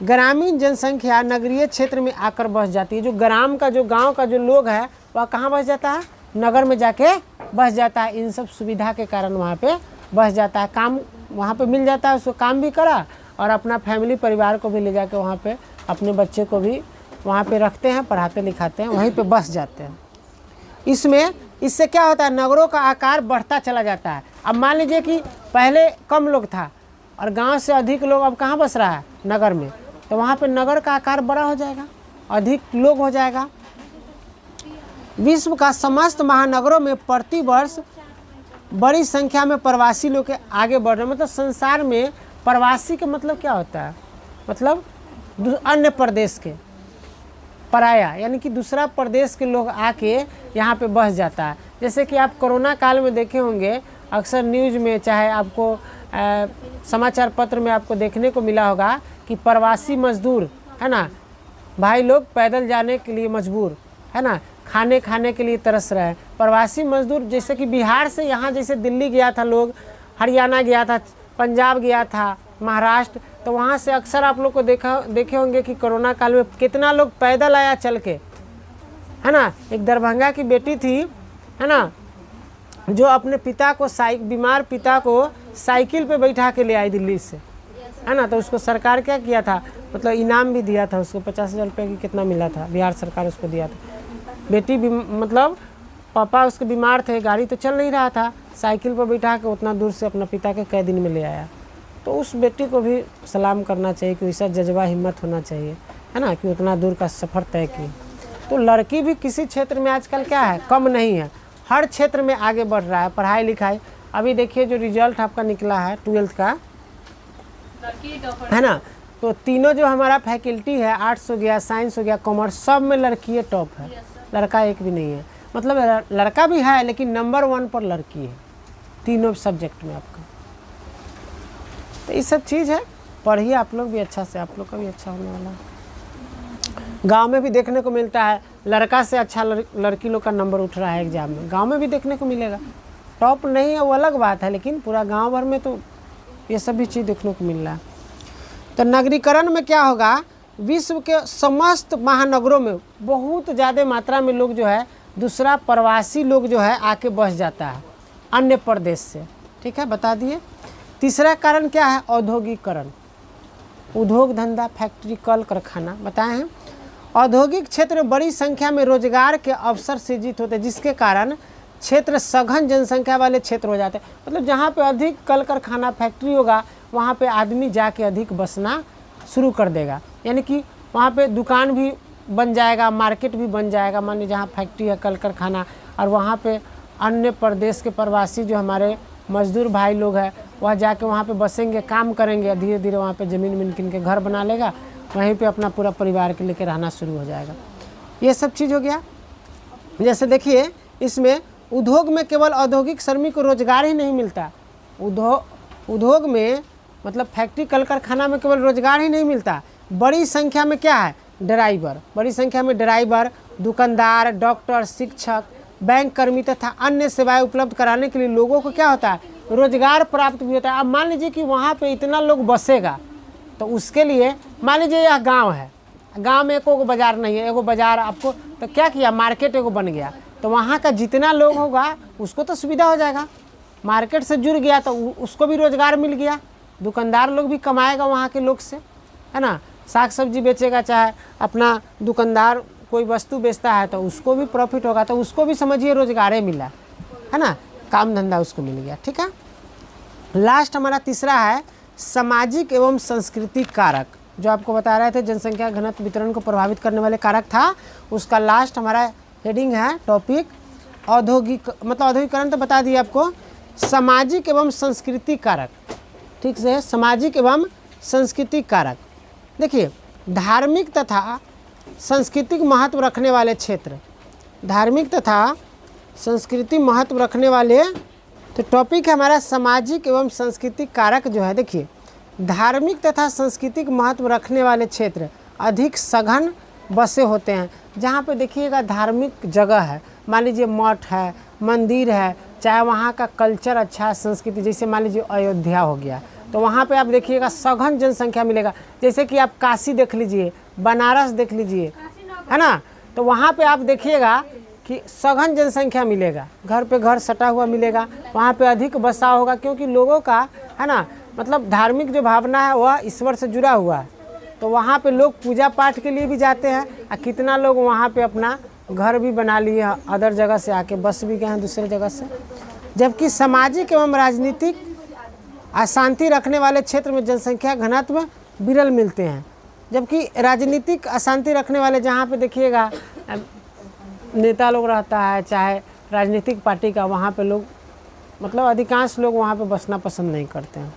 ग्रामीण जनसंख्या नगरीय क्षेत्र में आकर बस जाती है। जो ग्राम का, जो गांव का जो लोग है वह कहाँ बस जाता है? नगर में जाके बस जाता है। इन सब सुविधा के कारण वहाँ पे बस जाता है, काम वहाँ पे मिल जाता है, उसको काम भी करा और अपना फैमिली परिवार को भी ले जाके वहाँ पे अपने बच्चे को भी वहाँ पे रखते हैं, पढ़ाते लिखाते हैं, वहीं पे बस जाते हैं। इससे क्या होता है? नगरों का आकार बढ़ता चला जाता है। अब मान लीजिए कि पहले कम लोग था और गांव से अधिक लोग अब कहाँ बस रहा है? नगर में। तो वहाँ पे नगर का आकार बड़ा हो जाएगा, अधिक लोग हो जाएगा। विश्व का समस्त महानगरों में प्रति वर्ष बड़ी संख्या में प्रवासी लोग के आगे बढ़ रहे हैं। मतलब संसार में प्रवासी का मतलब क्या होता है? मतलब अन्य प्रदेश के, पराया, यानी कि दूसरा प्रदेश के लोग आके यहाँ पे बस जाता है। जैसे कि आप कोरोना काल में देखे होंगे, अक्सर न्यूज़ में, चाहे आपको समाचार पत्र में आपको देखने को मिला होगा कि प्रवासी मजदूर, है ना, भाई लोग पैदल जाने के लिए मजबूर, है ना, खाने के लिए तरस रहे हैं। प्रवासी मजदूर जैसे कि बिहार से यहाँ, जैसे दिल्ली गया था लोग, हरियाणा गया था, पंजाब गया था, महाराष्ट्र, तो वहाँ से अक्सर आप लोग को देखे होंगे कि कोरोना काल में कितना लोग पैदल आया चल के, है ना। एक दरभंगा की बेटी थी, है ना, जो अपने पिता को बीमार पिता को साइकिल पे बैठा के ले आई दिल्ली से, है ना। तो उसको सरकार क्या किया था? मतलब इनाम भी दिया था उसको, 50,000 रुपये की कितना मिला था, बिहार सरकार उसको दिया था। बेटी भी, मतलब पापा उसके बीमार थे, गाड़ी तो चल नहीं रहा था, साइकिल पर बैठा के उतना दूर से अपना पिता के कई दिन में ले आया। तो उस बेटी को भी सलाम करना चाहिए कि ऐसा जज्बा हिम्मत होना चाहिए, है ना, कि उतना दूर का सफ़र तय की। तो लड़की भी किसी क्षेत्र में आजकल क्या है? कम नहीं है, हर क्षेत्र में आगे बढ़ रहा है, पढ़ाई लिखाई। अभी देखिए जो रिजल्ट आपका निकला है 12th का, है ना, तो तीनों जो हमारा फैकल्टी है, आर्ट्स हो गया, साइंस हो गया, कॉमर्स, सब में लड़की टॉप है, लड़का एक भी नहीं है। मतलब लड़का भी है लेकिन नंबर 1 पर लड़की है तीनों सब्जेक्ट में आपका। तो ये सब चीज़ है, पढ़िए आप लोग भी अच्छा से, आप लोग का भी अच्छा होने वाला है। गांव में भी देखने को मिलता है लड़का से अच्छा लड़की लोग का नंबर उठ रहा है एग्जाम में, गांव में भी देखने को मिलेगा। टॉप नहीं है वो अलग बात है, लेकिन पूरा गांव भर में तो ये सब भी चीज़ देखने को मिल रहा है। तो नगरीकरण में क्या होगा, विश्व के समस्त महानगरों में बहुत ज़्यादा मात्रा में लोग जो है, दूसरा प्रवासी लोग जो है आके बस जाता है अन्य प्रदेश से। ठीक है, बता दिए। तीसरा कारण क्या है, औद्योगिकरण, उद्योग धंधा, फैक्ट्री, कल कारखाना बताए हैं। औद्योगिक क्षेत्र में बड़ी संख्या में रोजगार के अवसर सृजित होते हैं, जिसके कारण क्षेत्र सघन जनसंख्या वाले क्षेत्र हो जाते हैं। मतलब जहाँ पे अधिक कल कारखाना फैक्ट्री होगा वहाँ पे आदमी जाके अधिक बसना शुरू कर देगा, यानी कि वहाँ पे दुकान भी बन जाएगा, मार्केट भी बन जाएगा। मान लीजिए जहाँ फैक्ट्री है, कल कारखाना, और वहाँ पे अन्य प्रदेश के प्रवासी जो हमारे मजदूर भाई लोग हैं वह जाके वहाँ पे बसेंगे, काम करेंगे, धीरे धीरे वहाँ पे ज़मीन मिन किन के घर बना लेगा, वहीं पे अपना पूरा परिवार के लेके रहना शुरू हो जाएगा। ये सब चीज़ हो गया। जैसे देखिए इसमें उद्योग में केवल औद्योगिक श्रमिक को रोजगार ही नहीं मिलता, उद्योग में मतलब फैक्ट्री कल कारखाना में केवल रोजगार ही नहीं मिलता, बड़ी संख्या में क्या है, ड्राइवर, बड़ी संख्या में ड्राइवर, दुकानदार, डॉक्टर, शिक्षक, बैंक कर्मी तथा अन्य सेवाएं उपलब्ध कराने के लिए लोगों को क्या होता है, रोजगार प्राप्त भी होता है। अब मान लीजिए कि वहाँ पे इतना लोग बसेगा तो उसके लिए मान लीजिए यह गांव है, गांव में एको बाज़ार नहीं है, एगो बाज़ार आपको, तो क्या किया, मार्केट एगो बन गया, तो वहाँ का जितना लोग होगा उसको तो सुविधा हो जाएगा, मार्केट से जुड़ गया तो उसको भी रोज़गार मिल गया, दुकानदार लोग भी कमाएगा वहाँ के लोग से, है ना, साग सब्जी बेचेगा, चाहे अपना दुकानदार कोई वस्तु बेचता है तो उसको भी प्रॉफिट होगा, तो उसको भी समझिए रोजगार मिला, है ना, काम धंधा उसको मिल गया। ठीक है, लास्ट हमारा तीसरा है सामाजिक एवं सांस्कृतिक कारक, जो आपको बता रहे थे जनसंख्या घनत्व वितरण को प्रभावित करने वाले कारक था, उसका लास्ट हमारा हेडिंग है टॉपिक औद्योगिक, मतलब औद्योगिकरण तो बता दिया आपको, सामाजिक एवं सांस्कृतिक कारक। ठीक से, सामाजिक एवं सांस्कृतिक कारक। देखिए धार्मिक तथा सांस्कृतिक महत्व रखने वाले क्षेत्र, धार्मिक तथा सांस्कृतिक महत्व रखने वाले, तो टॉपिक है हमारा सामाजिक एवं सांस्कृतिक कारक जो है। देखिए धार्मिक तथा सांस्कृतिक महत्व रखने वाले क्षेत्र अधिक सघन बसे होते हैं, जहाँ पे देखिएगा धार्मिक जगह है, मान लीजिए मठ है, मंदिर है, चाहे वहाँ का कल्चर अच्छा है, संस्कृति, जैसे मान लीजिए अयोध्या हो गया, तो वहाँ पे आप देखिएगा सघन जनसंख्या मिलेगा। जैसे कि आप काशी देख लीजिए, बनारस देख लीजिए, है ना, तो वहाँ पे आप देखिएगा कि सघन जनसंख्या मिलेगा, घर पे घर सटा हुआ मिलेगा, वहाँ पे अधिक बसाव होगा, क्योंकि लोगों का, है ना, मतलब धार्मिक जो भावना है वह ईश्वर से जुड़ा हुआ है, तो वहाँ पे लोग पूजा पाठ के लिए भी जाते हैं, और कितना लोग वहाँ पे अपना घर भी बना लिए हैं, अदर जगह से आके बस भी गए हैं दूसरे जगह से। जबकि सामाजिक एवं राजनीतिक अशांति रखने वाले क्षेत्र में जनसंख्या घनत्व विरल मिलते हैं, जबकि राजनीतिक अशांति रखने वाले, जहाँ पे देखिएगा नेता लोग रहता है, चाहे राजनीतिक पार्टी का, वहाँ पे लोग मतलब अधिकांश लोग वहाँ पे बसना पसंद नहीं करते हैं।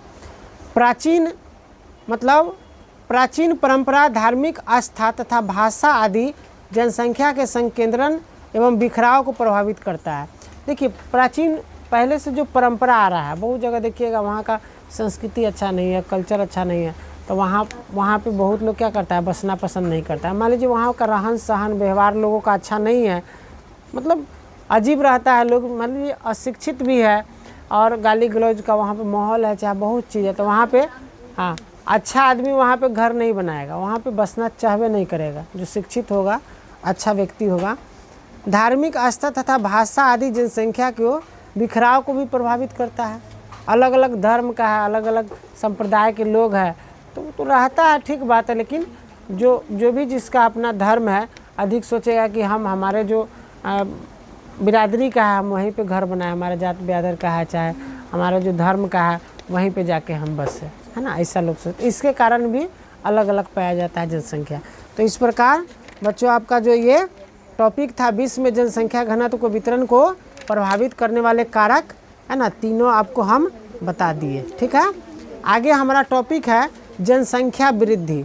प्राचीन परंपरा, धार्मिक आस्था तथा भाषा आदि जनसंख्या के संकेंद्रण एवं बिखराव को प्रभावित करता है। देखिए प्राचीन पहले से जो परंपरा आ रहा है, बहुत जगह देखिएगा वहाँ का संस्कृति अच्छा नहीं है, कल्चर अच्छा नहीं है, तो वहाँ पे बहुत लोग क्या करता है, बसना पसंद नहीं करता है। मान लीजिए वहाँ का रहन सहन व्यवहार लोगों का अच्छा नहीं है, मतलब अजीब रहता है, लोग मान लीजिए अशिक्षित भी है और गाली गलौज का वहाँ पे माहौल है, चाहे बहुत चीज़ है, तो वहाँ पे हाँ अच्छा आदमी वहाँ पे घर नहीं बनाएगा, वहाँ पे बसना चाहवे नहीं करेगा, जो शिक्षित होगा, अच्छा व्यक्ति होगा। धार्मिक आस्था तथा भाषा आदि जनसंख्या को बिखराव को भी प्रभावित करता है। अलग अलग धर्म का है, अलग अलग संप्रदाय के लोग हैं, तो रहता है, ठीक बात है, लेकिन जो भी जिसका अपना धर्म है अधिक सोचेगा कि हम हमारे जो बिरादरी का है हम वहीं पे घर बनाए, हमारे जात बिरादर का है, चाहे हमारा जो धर्म का है वहीं पे जाके हम बसे, है ना, ऐसा लोग सोचते। इसके कारण भी अलग अलग पाया जाता है जनसंख्या। तो इस प्रकार बच्चों आपका जो ये टॉपिक था विश्व में जनसंख्या घनत्व को वितरण को प्रभावित करने वाले कारक, है ना, तीनों आपको हम बता दिए। ठीक है, आगे हमारा टॉपिक है जनसंख्या वृद्धि,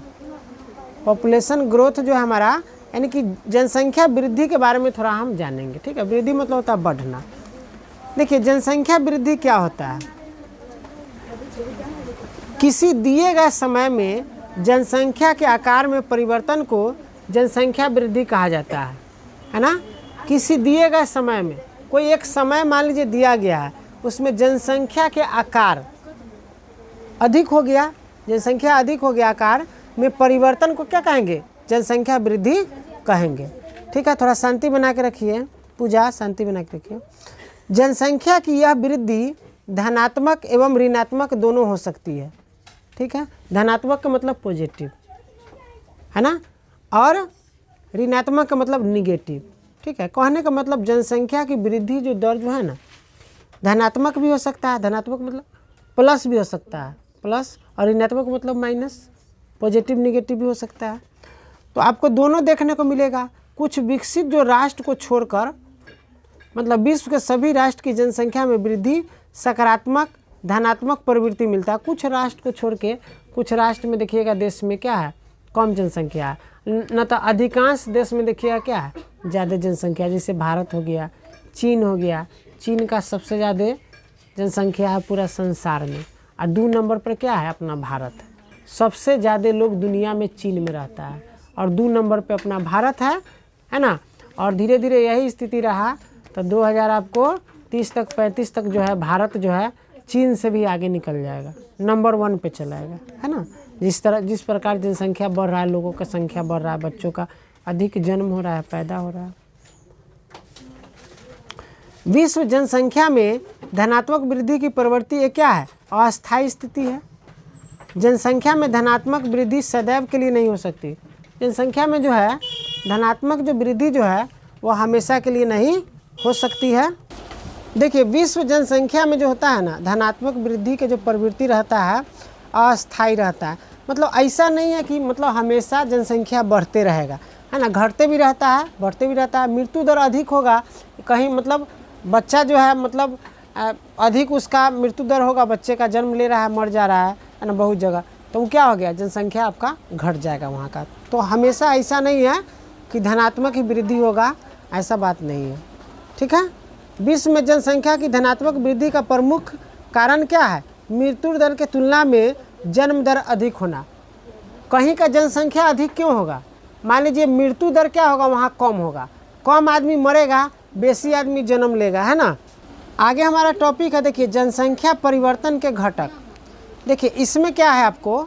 पॉपुलेशन ग्रोथ जो है हमारा, यानी कि जनसंख्या वृद्धि के बारे में थोड़ा हम जानेंगे। ठीक है, वृद्धि मतलब होता है बढ़ना। देखिए जनसंख्या वृद्धि क्या होता है, किसी दिए गए समय में जनसंख्या के आकार में परिवर्तन को जनसंख्या वृद्धि कहा जाता है ना। किसी दिए गए समय में, कोई एक समय मान लीजिए दिया गया है, उसमें जनसंख्या के आकार अधिक हो गया, जनसंख्या अधिक हो गया, आकार में परिवर्तन को क्या कहेंगे, जनसंख्या वृद्धि कहेंगे। ठीक है, थोड़ा शांति बना के रखिए, पूजा शांति बना के रखिए। जनसंख्या की यह वृद्धि धनात्मक एवं ऋणात्मक दोनों हो सकती है। ठीक है, धनात्मक का मतलब पॉजिटिव है ना, और ऋणात्मक का मतलब निगेटिव। ठीक है, कहने का मतलब जनसंख्या की वृद्धि जो दर जो है ना, धनात्मक भी हो सकता है, धनात्मक मतलब प्लस भी हो सकता है, प्लस, और ऋणात्मक मतलब माइनस, पॉजिटिव निगेटिव भी हो सकता है। तो आपको दोनों देखने को मिलेगा। कुछ विकसित जो राष्ट्र को छोड़कर, मतलब विश्व के सभी राष्ट्र की जनसंख्या में वृद्धि सकारात्मक धनात्मक प्रवृत्ति मिलता है। कुछ राष्ट्र को छोड़ के, कुछ राष्ट्र में देखिएगा देश में क्या है, कम जनसंख्या है, न तो अधिकांश देश में देखिएगा क्या है, ज़्यादा जनसंख्या। जैसे भारत हो गया, चीन हो गया, चीन का सबसे ज़्यादा जनसंख्या है पूरा संसार में, और 2 नंबर पर क्या है, अपना भारत। सबसे ज़्यादा लोग दुनिया में चीन में रहता है, और 2 नंबर पे अपना भारत है ना। और धीरे धीरे यही स्थिति रहा तो 2030 तक 35 तक जो है भारत जो है चीन से भी आगे निकल जाएगा, नंबर 1 पे चलाएगा, है ना। जिस प्रकार जनसंख्या बढ़ रहा है, लोगों का संख्या बढ़ रहा है, बच्चों का अधिक जन्म हो रहा है, पैदा हो रहा है। विश्व जनसंख्या में धनात्मक वृद्धि की प्रवृत्ति ये क्या है, अस्थायी स्थिति है। जनसंख्या में धनात्मक वृद्धि सदैव के लिए नहीं हो सकती। जनसंख्या में जो है धनात्मक जो वृद्धि जो है वो हमेशा के लिए नहीं हो सकती है। देखिए विश्व जनसंख्या में जो होता है ना, धनात्मक वृद्धि के जो प्रवृत्ति रहता है अस्थायी रहता है। मतलब ऐसा नहीं है कि मतलब हमेशा जनसंख्या बढ़ते रहेगा, है ना, घटते भी रहता है, बढ़ते भी रहता है। मृत्यु दर अधिक होगा कहीं, मतलब बच्चा जो है मतलब अधिक उसका मृत्यु दर होगा, बच्चे का जन्म ले रहा है, मर जा रहा है ना, बहुत जगह, तो वो क्या हो गया, जनसंख्या आपका घट जाएगा वहाँ का। तो हमेशा ऐसा नहीं है कि धनात्मक ही वृद्धि होगा, ऐसा बात नहीं है। ठीक है, विश्व में जनसंख्या की धनात्मक वृद्धि का प्रमुख कारण क्या है, मृत्यु दर के तुलना में जन्म दर अधिक होना। कहीं का जनसंख्या अधिक क्यों होगा, मान लीजिए मृत्यु दर क्या होगा, वहाँ कम होगा, कम आदमी मरेगा, बेसी आदमी जन्म लेगा, है ना। आगे हमारा टॉपिक है, देखिए जनसंख्या परिवर्तन के घटक। देखिए इसमें क्या है आपको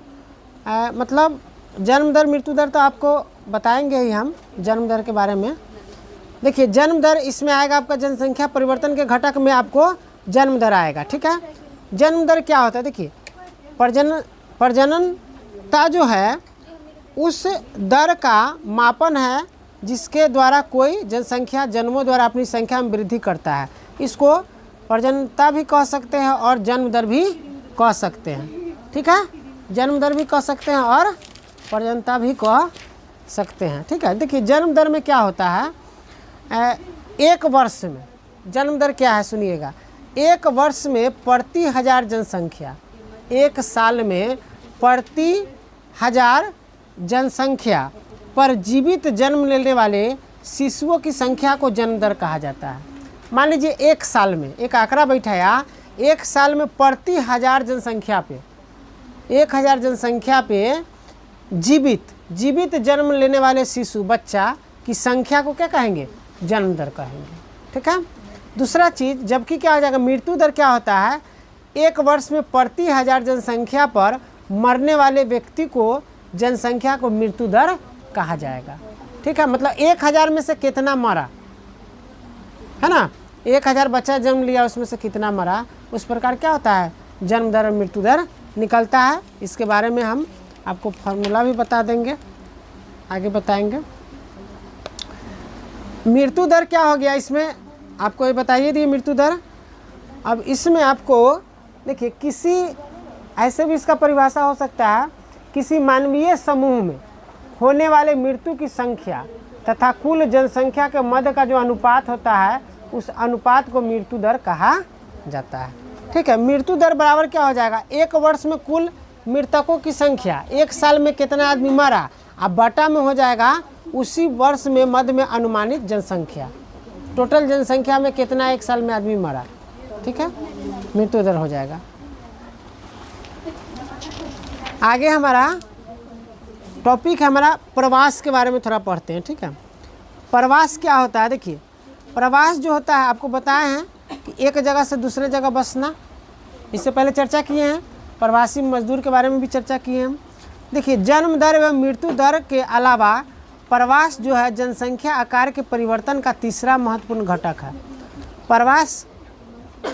मतलब जन्म दर मृत्यु दर तो आपको बताएंगे ही हम जन्म दर के बारे में। देखिए जन्म दर इसमें आएगा आपका, जनसंख्या परिवर्तन के घटक में आपको जन्म दर आएगा। ठीक है, जन्म दर क्या होता है, देखिए प्रजननता जो है उस दर का मापन है जिसके द्वारा कोई जनसंख्या जन्मों द्वारा अपनी संख्या में वृद्धि करता है। इसको प्रजननता भी कह सकते हैं और जन्म दर भी कह सकते हैं। ठीक है, जन्म दर भी कह सकते हैं और प्रजननता भी कह सकते हैं। ठीक है, देखिए जन्म दर में क्या होता है, एक वर्ष में जन्म दर क्या है सुनिएगा, एक वर्ष में प्रति 1000 जनसंख्या, एक साल में प्रति 1000 जनसंख्या पर जीवित जन्म लेने वाले शिशुओं की संख्या को जन्म दर कहा जाता है। मान लीजिए एक साल में एक आंकड़ा बैठाया, एक साल में प्रति 1000 जनसंख्या पे 1000 जनसंख्या पे जीवित जन्म लेने वाले शिशु बच्चा की संख्या को क्या कहेंगे, जन्म दर कहेंगे। ठीक है, दूसरा चीज़ जबकि क्या हो जाएगा, मृत्यु दर क्या होता है, एक वर्ष में प्रति 1000 जनसंख्या पर मरने वाले व्यक्ति को जनसंख्या को मृत्यु दर कहा जाएगा। ठीक है, मतलब 1000 में से कितना मरा, है ना, 1000 बच्चा जन्म लिया उसमें से कितना मरा, उस प्रकार क्या होता है, जन्म दर और मृत्यु दर निकलता है। इसके बारे में हम आपको फार्मूला भी बता देंगे, आगे बताएंगे। मृत्यु दर क्या हो गया, इसमें आपको ये बताइए दिए मृत्यु दर। अब इसमें आपको देखिए किसी ऐसे भी इसका परिभाषा हो सकता है, किसी मानवीय समूह में होने वाले मृत्यु की संख्या तथा कुल जनसंख्या के मध्य का जो अनुपात होता है, उस अनुपात को मृत्यु दर कहा जाता है। ठीक है, मृत्यु दर बराबर क्या हो जाएगा, 1 वर्ष में कुल मृतकों की संख्या, 1 साल में कितना आदमी मरा, अब बटा में हो जाएगा उसी वर्ष में मध्य में अनुमानित जनसंख्या, टोटल जनसंख्या में कितना 1 साल में आदमी मरा। ठीक है, मृत्यु दर हो जाएगा। आगे हमारा टॉपिक है हमारा प्रवास के बारे में थोड़ा पढ़ते हैं। ठीक है, प्रवास क्या होता है, देखिए प्रवास जो होता है आपको बताए हैं कि एक जगह से दूसरे जगह बसना, इससे पहले चर्चा किए हैं। प्रवासी मजदूर के बारे में भी चर्चा किए हैं। देखिए जन्म दर एवं मृत्यु दर के अलावा प्रवास जो है जनसंख्या आकार के परिवर्तन का तीसरा महत्वपूर्ण घटक है। प्रवास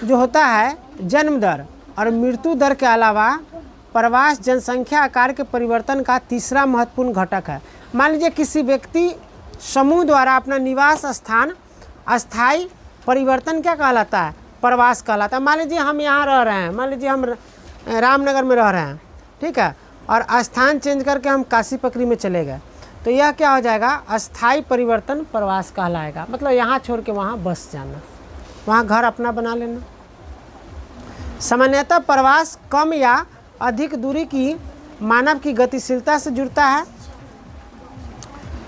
जो होता है जन्म दर और मृत्यु दर के अलावा प्रवास जनसंख्या आकार के परिवर्तन का तीसरा महत्वपूर्ण घटक है। मान लीजिए किसी व्यक्ति समूह द्वारा अपना निवास स्थान अस्थायी परिवर्तन क्या कहलाता है, प्रवास कहलाता है। मान लीजिए हम यहाँ रह रहे हैं, मान लीजिए हम रामनगर में रह रहे हैं, ठीक है, और स्थान चेंज करके हम काशी पकरी में चले गए, तो यह क्या हो जाएगा, अस्थायी परिवर्तन प्रवास कहलाएगा। मतलब यहाँ छोड़ के वहाँ बस जाना, वहाँ घर अपना बना लेना। सामान्यतः प्रवास कम या अधिक दूरी की मानव की गतिशीलता से जुड़ता है।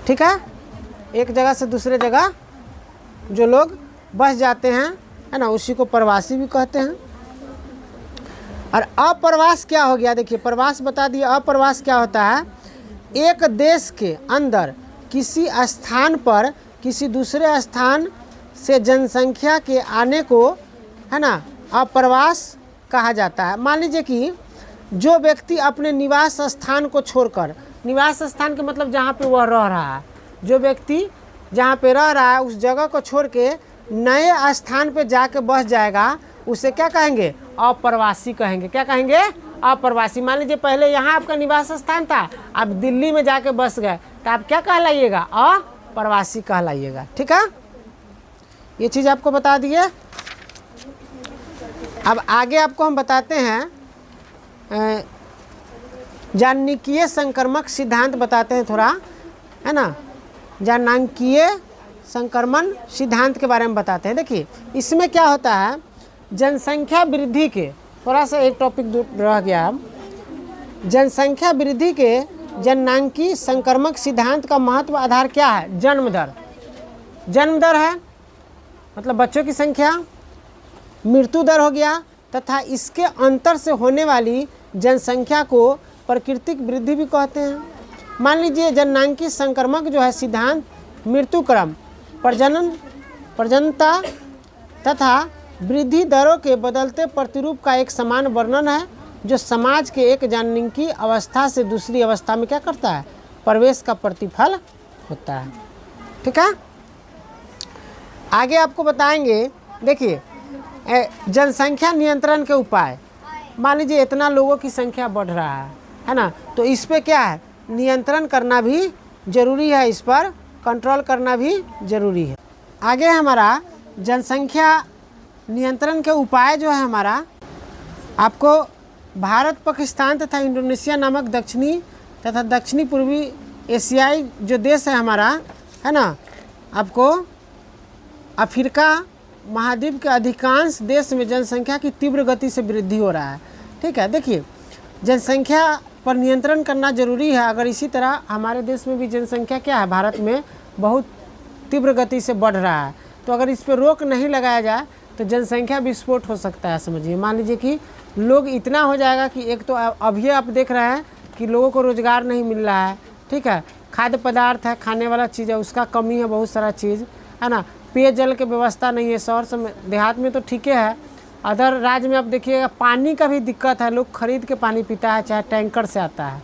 ठीक है, एक जगह से दूसरे जगह जो लोग बस जाते हैं, है ना, उसी को प्रवासी भी कहते हैं। और अप्रवास क्या हो गया, देखिए प्रवास बता दिए, अप्रवास क्या होता है, एक देश के अंदर किसी स्थान पर किसी दूसरे स्थान से जनसंख्या के आने को, है ना, अप्रवास कहा जाता है। मान लीजिए कि जो व्यक्ति अपने निवास स्थान को छोड़कर, निवास स्थान के मतलब जहाँ पे वह रह रहा है, जो व्यक्ति जहाँ पे रह रहा है उस जगह को छोड़ के नए स्थान पे जाके बस जाएगा, उसे क्या कहेंगे, अप्रवासी कहेंगे। क्या कहेंगे, अप्रवासी। मान लीजिए पहले यहाँ आपका निवास स्थान था, आप दिल्ली में जाके बस गए, तो आप क्या कहलाइएगा, अप्रवासी कहलाइएगा। ठीक है, ये चीज़ आपको बता दिए। अब आगे आपको हम बताते हैं जानकीय संक्रमक सिद्धांत बताते हैं थोड़ा, है ना, जानकीय संक्रमण सिद्धांत के बारे में बताते हैं। देखिए इसमें क्या होता है, जनसंख्या वृद्धि के, थोड़ा सा एक टॉपिक रह गया, जनसंख्या वृद्धि के जननांकीय संक्रमक सिद्धांत का महत्व आधार क्या है, जन्म दर। जन्म दर है मतलब बच्चों की संख्या, मृत्यु दर हो गया, तथा इसके अंतर से होने वाली जनसंख्या को प्राकृतिक वृद्धि भी कहते हैं। मान लीजिए जननांकीय संक्रमक जो है सिद्धांत मृत्यु क्रम, प्रजनता तथा वृद्धि दरों के बदलते प्रतिरूप का एक समान वर्णन है, जो समाज के एक जननांकीय अवस्था से दूसरी अवस्था में क्या करता है, प्रवेश का प्रतिफल होता है। ठीक है, आगे आपको बताएंगे। देखिए जनसंख्या नियंत्रण के उपाय, मान लीजिए इतना लोगों की संख्या बढ़ रहा है ना, तो इस पे क्या है, नियंत्रण करना भी जरूरी है, इस पर कंट्रोल करना भी जरूरी है। आगे हमारा जनसंख्या नियंत्रण के उपाय जो है हमारा, आपको भारत, पाकिस्तान तथा इंडोनेशिया नामक दक्षिणी तथा दक्षिणी पूर्वी एशियाई जो देश है हमारा, है ना, आपको अफ्रीका महाद्वीप के अधिकांश देश में जनसंख्या की तीव्र गति से वृद्धि हो रहा है। ठीक है, देखिए जनसंख्या पर नियंत्रण करना जरूरी है। अगर इसी तरह हमारे देश में भी जनसंख्या क्या है, भारत में बहुत तीव्र गति से बढ़ रहा है, तो अगर इस पर रोक नहीं लगाया जाए तो जनसंख्या विस्फोट हो सकता है। समझिए, मान लीजिए कि लोग इतना हो जाएगा कि एक तो अभी आप देख रहे हैं कि लोगों को रोज़गार नहीं मिल रहा है। ठीक है, खाद्य पदार्थ है, खाने वाला चीज़ है, उसका कमी है, बहुत सारा चीज़ है ना, पेयजल की व्यवस्था नहीं है। शहर से देहात में तो ठीक है, अदर राज्य में आप देखिएगा पानी का भी दिक्कत है, लोग खरीद के पानी पीता है, चाहे टैंकर से आता है।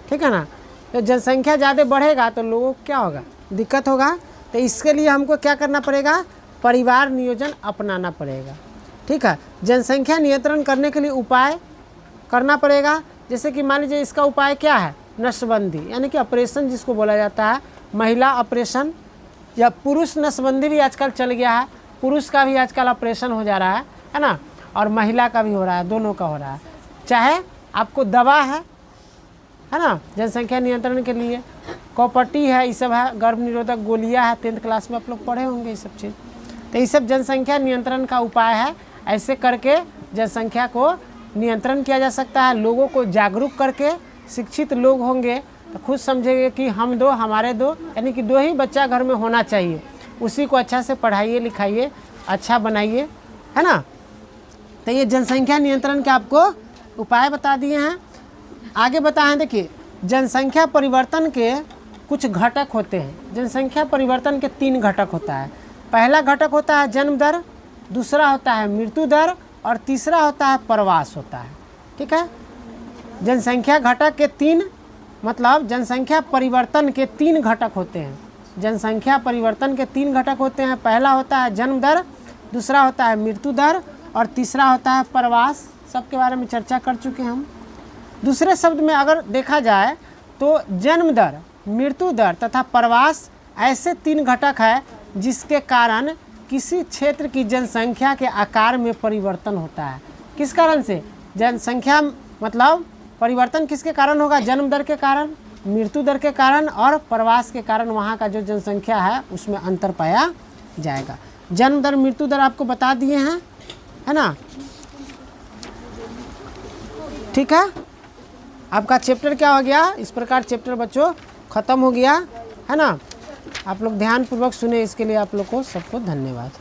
ठीक है ना, तो जनसंख्या ज़्यादा बढ़ेगा तो लोगों को क्या होगा, दिक्कत होगा। तो इसके लिए हमको क्या करना पड़ेगा, परिवार नियोजन अपनाना पड़ेगा। ठीक है, जनसंख्या नियंत्रण करने के लिए उपाय करना पड़ेगा। जैसे कि मान लीजिए इसका उपाय क्या है, नसबंदी, यानी कि ऑपरेशन जिसको बोला जाता है, महिला ऑपरेशन या पुरुष नसबंदी भी आजकल चल गया है, पुरुष का भी आजकल ऑपरेशन हो जा रहा है ना, और महिला का भी हो रहा है, दोनों का हो रहा है। चाहे आपको दवा है ना, जनसंख्या नियंत्रण के लिए कॉपर्टी है, ये सब है, गर्भ निरोधक गोलियां है, 10th क्लास में आप लोग पढ़े होंगे ये सब चीज़। तो ये सब जनसंख्या नियंत्रण का उपाय है। ऐसे करके जनसंख्या को नियंत्रण किया जा सकता है। लोगों को जागरूक करके शिक्षित लोग होंगे तो खुद समझेंगे कि हम दो हमारे दो, यानी कि 2 ही बच्चा घर में होना चाहिए, उसी को अच्छा से पढ़ाइए लिखाइए, अच्छा बनाइए, है ना। तो ये जनसंख्या नियंत्रण के आपको उपाय बता दिए हैं। आगे बताएं, देखिए जनसंख्या परिवर्तन के कुछ घटक होते हैं। जनसंख्या परिवर्तन के 3 घटक होता है। पहला घटक होता है जन्म दर, दूसरा होता है मृत्यु दर और तीसरा होता है प्रवास होता है। ठीक है, जनसंख्या घटक के 3 मतलब जनसंख्या परिवर्तन के 3 घटक होते हैं। जनसंख्या परिवर्तन के 3 घटक होते हैं। पहला होता है जन्म दर, दूसरा होता है मृत्यु दर और तीसरा होता है प्रवास। सबके बारे में चर्चा कर चुके हैं हम। दूसरे शब्द में अगर देखा जाए तो जन्म दर, मृत्यु दर तथा प्रवास ऐसे 3 घटक है जिसके कारण किसी क्षेत्र की जनसंख्या के आकार में परिवर्तन होता है। किस कारण से? जनसंख्या मतलब परिवर्तन किसके कारण होगा? जन्म दर के कारण, मृत्यु दर के कारण और प्रवास के कारण वहाँ का जो जनसंख्या है उसमें अंतर पाया जाएगा। जन्म दर मृत्यु दर आपको बता दिए हैं, है ना। ठीक है, आपका चैप्टर क्या हो गया? इस प्रकार चैप्टर बच्चों ख़त्म हो गया, है ना। आप लोग ध्यानपूर्वक सुने, इसके लिए आप लोग को सबको धन्यवाद।